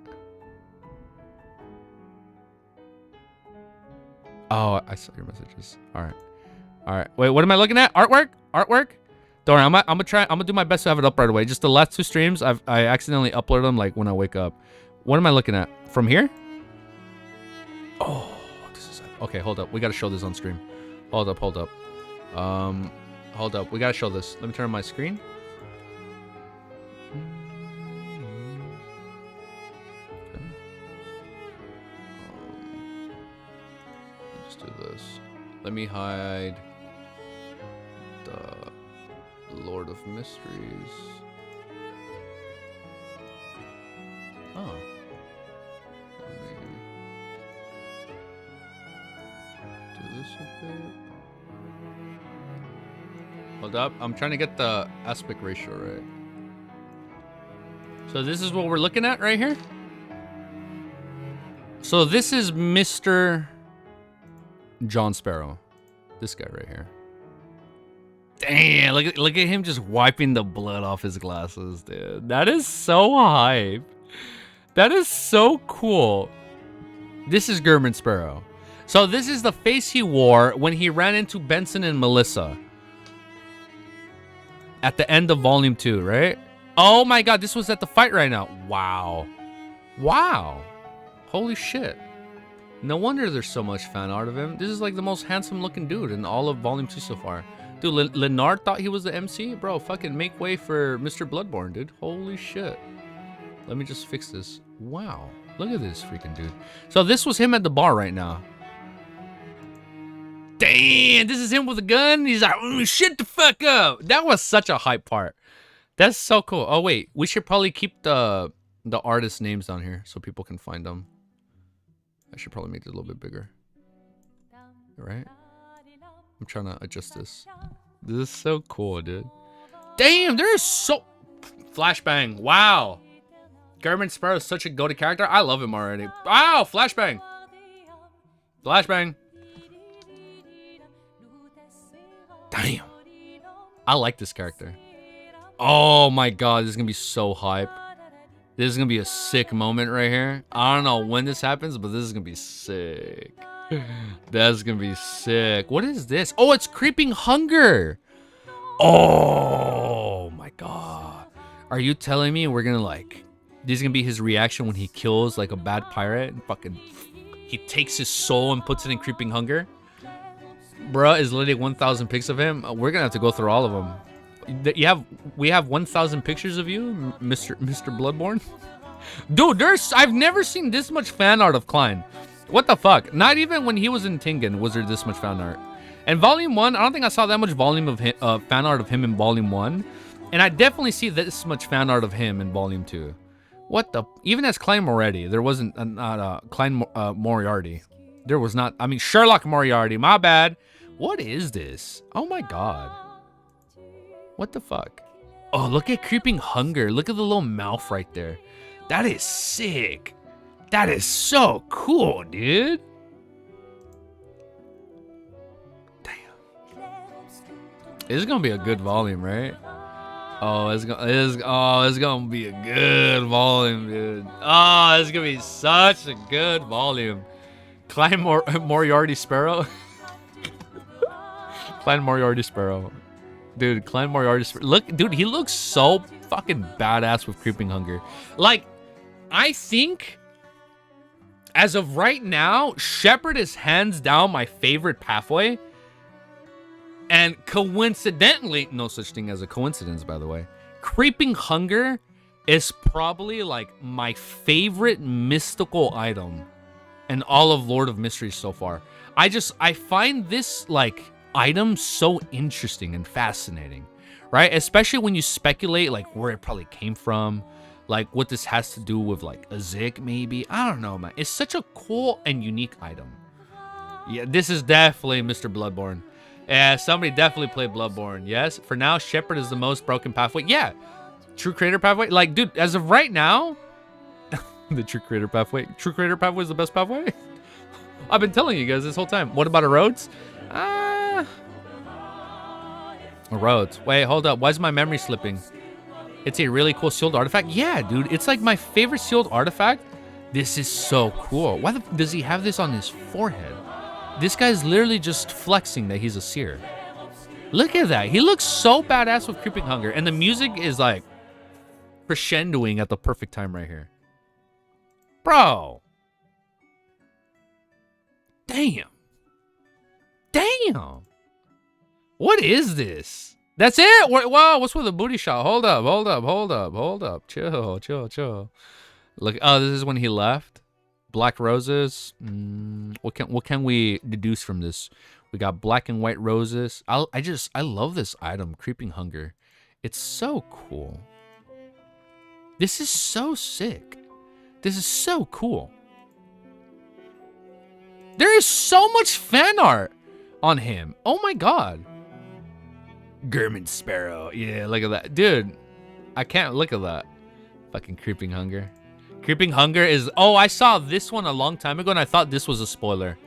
Oh, I saw your messages. All right. Wait, what am I looking at? Artwork? Don't worry, I'm gonna do my best to have it up right away. Just the last 2 streams, I accidentally uploaded them like when I wake up. What am I looking at? From here? Oh, this is okay. Hold up, we gotta show this on stream. Hold up. Hold up, we gotta show this. Let me turn on my screen. Okay. Let's do this. Let me hide the Lord of Mysteries. Oh. Let me do this a bit. Hold up. I'm trying to get the aspect ratio right. So this is what we're looking at right here. So this is Mr. John Sparrow. This guy right here. Damn, look at him just wiping the blood off his glasses, dude. That is so hype. That is so cool. This is German Sparrow. So this is the face he wore when he ran into Benson and Melissa. At the end of Volume 2, right? Oh my god, this was at the fight right now. Wow. Wow. Holy shit. No wonder there's so much fan art of him. This is like the most handsome looking dude in all of Volume 2 so far. Dude, Leonard thought he was the MC? Bro, fucking make way for Mr. Bloodborne, dude. Holy shit. Let me just fix this. Wow. Look at this freaking dude. So this was him at the bar right now. Damn, this is him with a gun. He's like, shit the fuck up. That was such a hype part. That's so cool. Oh, wait. We should probably keep the artist names down here so people can find them. I should probably make it a little bit bigger. All right? I'm trying to adjust this. This is so cool, dude. Damn, there's so... Flashbang. Wow. German Sparrow is such a goated character. I love him already. Wow, Flashbang. Flashbang. Damn. I like this character. Oh my god, this is going to be so hype. This is going to be a sick moment right here. I don't know when this happens, but this is going to be sick. That's going to be sick. What is this? Oh, it's Creeping Hunger. Oh my god. Are you telling me we're going to like... This is going to be his reaction when he kills like a bad pirate? And fucking... He takes his soul and puts it in Creeping Hunger? Bruh is literally 1,000 pics of him. We're going to have to go through all of them. We have 1,000 pictures of you, Mr. Bloodborne. Dude, I've never seen this much fan art of Klein. What the fuck? Not even when he was in Tingen was there this much fan art. And Volume 1, I don't think I saw that much volume of him, fan art of him in Volume 1. And I definitely see this much fan art of him in Volume 2. What the... Even as Klein Moretti, there wasn't... Klein Moriarty. There was not... I mean, Sherlock Moriarty. My bad. What is this? Oh my god. What the fuck? Oh, look at Creeping Hunger. Look at the little mouth right there. That is sick. That is so cool, dude. Damn. This is gonna be a good volume, right? Oh, it's gonna be a good volume, dude. Oh, it's gonna be such a good volume. Klein Moriarty Sparrow. Klein Moriarty Sparrow. Dude, Klein Moriarty Sparrow. Look, dude, he looks so fucking badass with Creeping Hunger. Like, I think, as of right now, Shepard is hands down my favorite pathway. And coincidentally, no such thing as a coincidence, by the way, Creeping Hunger is probably like my favorite mystical item in all of Lord of Mysteries so far. I find this like item so interesting and fascinating, right? Especially when you speculate like where it probably came from, like what this has to do with like a Zig maybe. I don't know, man. It's such a cool and unique item. Yeah, this is definitely Mr. Bloodborne. Yeah, somebody definitely played Bloodborne. Yes, for now, Shepherd is the most broken pathway. Yeah, True Creator Pathway. Like, dude, as of right now, the True Creator Pathway. True Creator Pathway is the best pathway. I've been telling you guys this whole time. What about a Rhodes? A Rhodes. Wait, hold up. Why is my memory slipping? It's a really cool sealed artifact. Yeah, dude, it's like my favorite sealed artifact. This is so cool. Why does he have this on his forehead? This guy's literally just flexing that he's a seer. Look at that. He looks so badass with Creeping Hunger. And the music is like crescendoing at the perfect time right here. Bro. Damn. Damn. What is this? That's it? Wow, what's with the booty shot? Hold up. Chill. Look, oh, this is when he left. Black roses. What can we deduce from this? We got black and white roses. I love this item, Creeping Hunger. It's so cool. This is so sick. This is so cool. There is so much fan art on him. Oh my god. German Sparrow. Yeah, look at that. Dude, I can't look at that. Fucking Creeping Hunger. Creeping Hunger is... Oh, I saw this one a long time ago, and I thought this was a spoiler.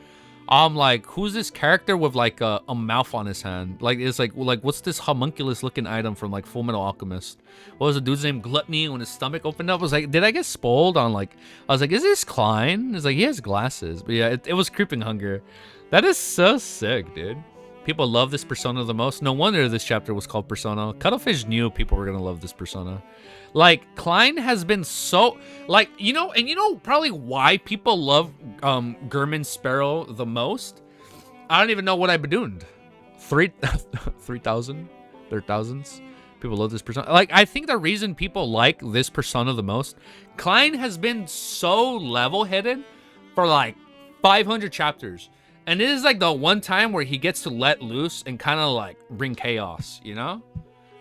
I'm like, who's this character with, like, a mouth on his hand? Like, it's like, what's this homunculus-looking item from, like, Full Metal Alchemist? What was the dude's name? Gluttony, when his stomach opened up? I was like, did I get spoiled on, like... I was like, is this Klein? It's like, he has glasses. But yeah, it was Creeping Hunger. That is so sick, dude. People love this persona the most. No wonder this chapter was called Persona. Cuttlefish knew people were going to love this persona. Like, Klein has been so... Like, you know, and you know probably why people love German Sparrow the most? I don't even know what I've been doing. 3,000? Their thousands? People love this persona. Like, I think the reason people like this persona the most, Klein has been so level-headed for, like, 500 chapters. And it is like the one time where he gets to let loose and kind of like bring chaos, you know?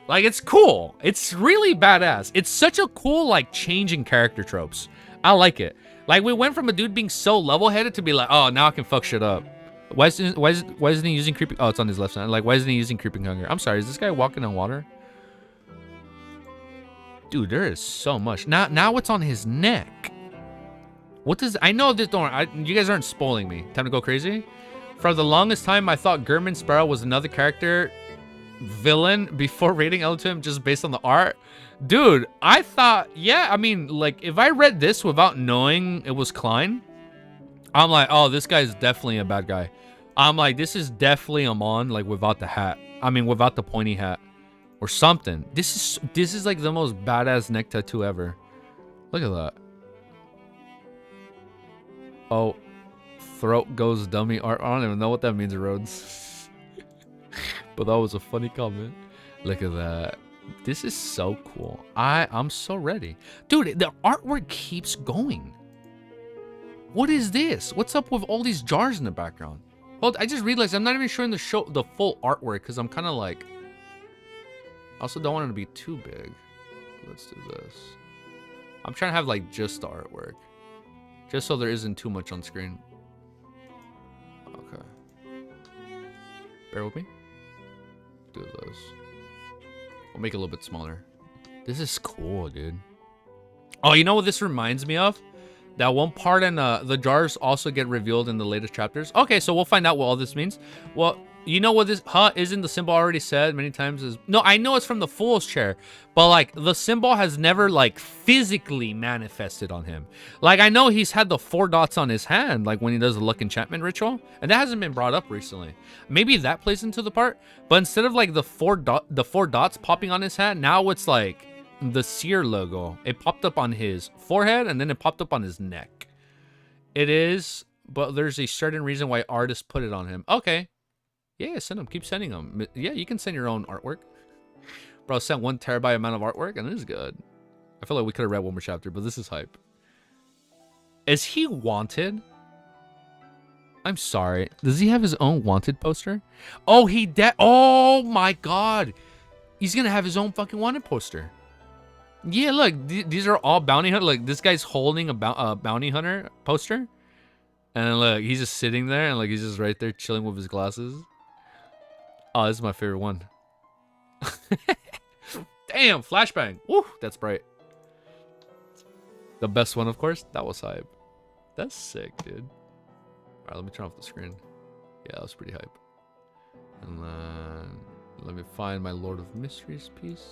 Like, it's cool. It's really badass. It's such a cool, like, changing character tropes. I like it. Like, we went from a dude being so level-headed to be like, oh, now I can fuck shit up. Why isn't he using Creeping... Oh, it's on his left side. Like, why isn't he using Creeping Hunger? I'm sorry, is this guy walking on water? Dude, there is so much. Now it's on his neck. What does... I know this... Don't... you guys aren't spoiling me. Time to go crazy? For the longest time, I thought German Sparrow was another character villain before rating L to him just based on the art. Dude, I thought... Yeah, I mean, like, if I read this without knowing it was Klein, I'm like, oh, this guy's definitely a bad guy. I'm like, this is definitely Amon, like, without the hat. I mean, without the pointy hat. Or something. This is like the most badass neck tattoo ever. Look at that. Oh, throat goes dummy art. I don't even know what that means, Rhodes. But that was a funny comment. Look at that. This is so cool. I'm so ready. Dude, the artwork keeps going. What is this? What's up with all these jars in the background? Hold, I just realized I'm not even showing the full artwork because I'm kind of like... I also don't want it to be too big. Let's do this. I'm trying to have like just the artwork. Just so there isn't too much on screen. Okay. Bear with me. Do this. We'll make it a little bit smaller. This is cool, dude. Oh, you know what this reminds me of? That one part in the jars also get revealed in the latest chapters. Okay, so we'll find out what all this means. Well, you know what this isn't the symbol already said many times is... No, I know it's from the Fool's Chair. But, like, the symbol has never, like, physically manifested on him. Like, I know he's had the 4 dots on his hand, like, when he does the luck enchantment ritual. And that hasn't been brought up recently. Maybe that plays into the part. But instead of, like, the 4 dots popping on his hand, now it's, like, the Seer logo. It popped up on his forehead, and then it popped up on his neck. It is... But there's a certain reason why artists put it on him. Okay. Yeah, send them. Keep sending them. Yeah, you can send your own artwork. Bro, sent 1 terabyte amount of artwork, and it is good. I feel like we could have read one more chapter, but this is hype. Is he wanted? I'm sorry. Does he have his own wanted poster? Oh, oh my god. He's gonna have his own fucking wanted poster. Yeah, look. These are all bounty hunter. Like, this guy's holding a bounty hunter poster. And look, he's just sitting there, and like he's just right there chilling with his glasses. Oh, this is my favorite one. Damn, flashbang. Woo, that's bright. The best one, of course. That was hype. That's sick, dude. All right, let me turn off the screen. Yeah, that was pretty hype. And then let me find my Lord of Mysteries piece.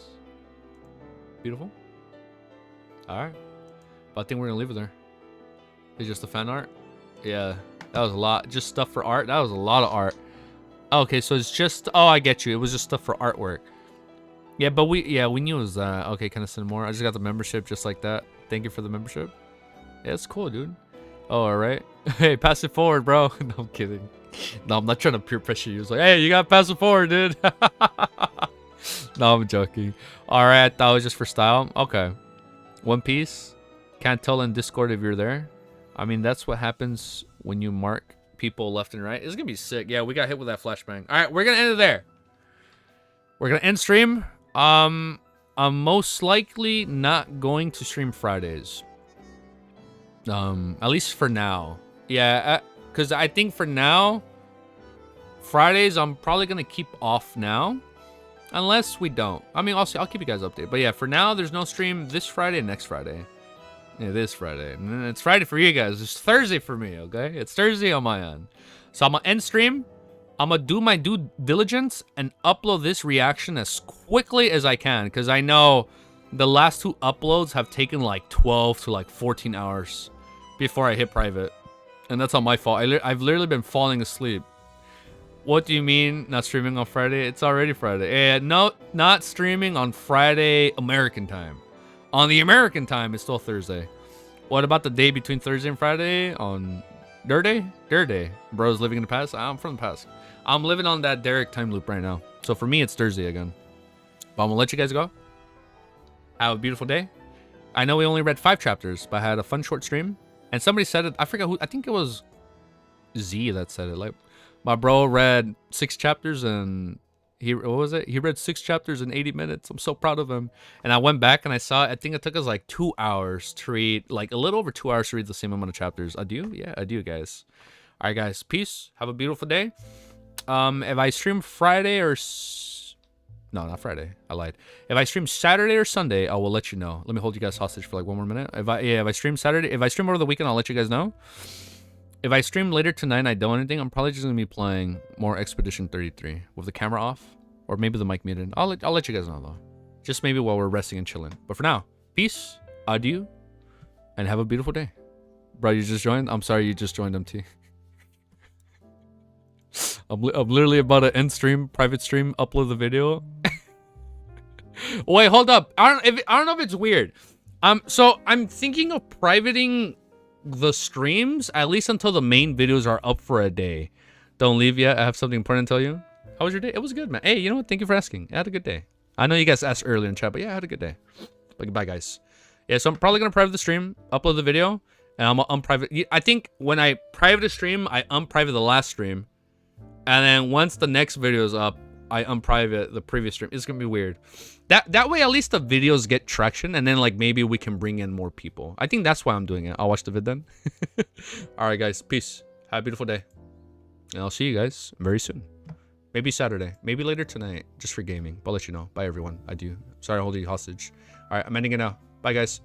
Beautiful. All right. But I think we're gonna leave it there. It's just the fan art. Yeah, that was a lot. Just stuff for art. That was a lot of art. Okay, so it's just. Oh, I get you. It was just stuff for artwork. Yeah, but we knew it was that. Okay, can I send more? I just got the membership just like that. Thank you for the membership. Yeah, it's cool, dude. Oh, all right. Hey, pass it forward, bro. No, I'm kidding. No, I'm not trying to peer pressure you. It's like, hey, you gotta pass it forward, dude. No, I'm joking. All right, I thought it was just for style. Okay. One Piece. Can't tell in Discord if you're there. I mean, that's what happens when you mark people left and right. It's gonna be sick. Yeah, we got hit with that flashbang. All right, we're gonna end it there. We're gonna end stream. I'm most likely not going to stream Fridays. At least for now. Yeah, because I think for now, Fridays I'm probably gonna keep off now, unless we don't. I mean, I'll keep you guys updated. But yeah, for now, there's no stream this Friday and next Friday. Yeah, this Friday. And it's Friday for you guys. It's Thursday for me. Okay, it's Thursday on my end. So I'm gonna end stream. I'm gonna do my due diligence and upload this reaction as quickly as I can, because I know the last 2 uploads have taken like 12 to like 14 hours before I hit private, and that's not my fault. I've literally been falling asleep. What do you mean not streaming on Friday? It's already Friday. No, not streaming on Friday American time. On the American time, it's still Thursday. What about the day between Thursday and Friday? On their day? Their day. Bro's living in the past? I'm from the past. I'm living on that Derek time loop right now. So for me, it's Thursday again. But I'm going to let you guys go. Have a beautiful day. I know we only read 5 chapters, but I had a fun short stream. And somebody said it. I forgot who. I think it was Z that said it. Like, my bro read 6 chapters and what was it? He read 6 chapters in 80 minutes. I'm so proud of him. And I went back and I saw it. I think it took us like 2 hours to read, like a little over 2 hours to read the same amount of chapters. Adieu? Yeah, adieu, guys. All right, guys. Peace. Have a beautiful day. If I stream Friday or... No, not Friday. I lied. If I stream Saturday or Sunday, I will let you know. Let me hold you guys hostage for like 1 more minute. If I stream Saturday, if I stream over the weekend, I'll let you guys know. If I stream later tonight and I don't anything, I'm probably just gonna be playing more Expedition 33 with the camera off, or maybe the mic muted. I'll let you guys know though. Just maybe while we're resting and chilling. But for now, peace, adieu, and have a beautiful day. Bro, you just joined? I'm sorry, you just joined MT. I'm literally about to end stream, private stream, upload the video. Wait, hold up. I don't know if it's weird. So I'm thinking of privating the streams at least until the main videos are up for a day. Don't leave yet. I have something important to tell you. How was your day? It was good, man. Hey, you know what? Thank you for asking. I had a good day. I know you guys asked earlier in chat, but yeah, I had a good day. But goodbye, guys. Yeah, so I'm probably gonna private the stream, upload the video, and I'm gonna unprivate. I think when I private a stream, I unprivate the last stream, and then once the next video is up, I unprivate the previous stream. It's gonna be weird. That way, at least the videos get traction, and then like maybe we can bring in more people. I think that's why I'm doing it. I'll watch the vid then. All right, guys. Peace. Have a beautiful day, and I'll see you guys very soon. Maybe Saturday. Maybe later tonight, just for gaming. But I'll let you know. Bye, everyone. I do. Sorry, I hold you hostage. All right, I'm ending it now. Bye, guys.